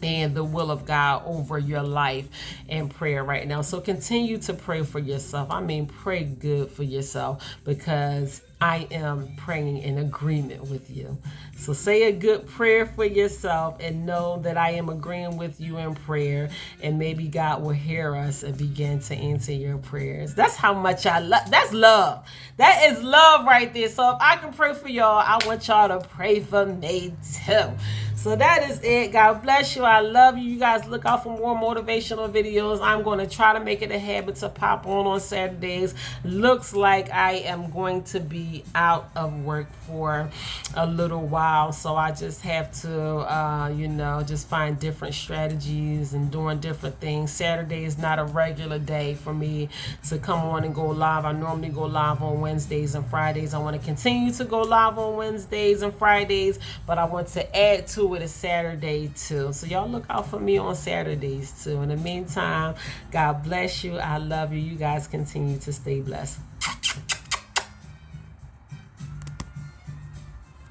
A: and the will of God over your life in prayer right now. So continue to pray for yourself. I mean, pray good for yourself, because I am praying in agreement with you. So say a good prayer for yourself and know that I am agreeing with you in prayer, and maybe God will hear us and begin to answer your prayers. That's how much I love. That's love. That is love right there. So if I can pray for y'all, I want y'all to pray for me too. So that is it. God bless you. I love you. You guys look out for more motivational videos. I'm going to try to make it a habit to pop on Saturdays. Looks like I am going to be out of work for a little while. So I just have to, just find different strategies and doing different things. Saturday is not a regular day for me to come on and go live. I normally go live on Wednesdays and Fridays. I want to continue to go live on Wednesdays and Fridays, but I want to add to it a Saturday too. So y'all look out for me on Saturdays too. In the meantime, God bless you. I love you. You guys continue to stay blessed.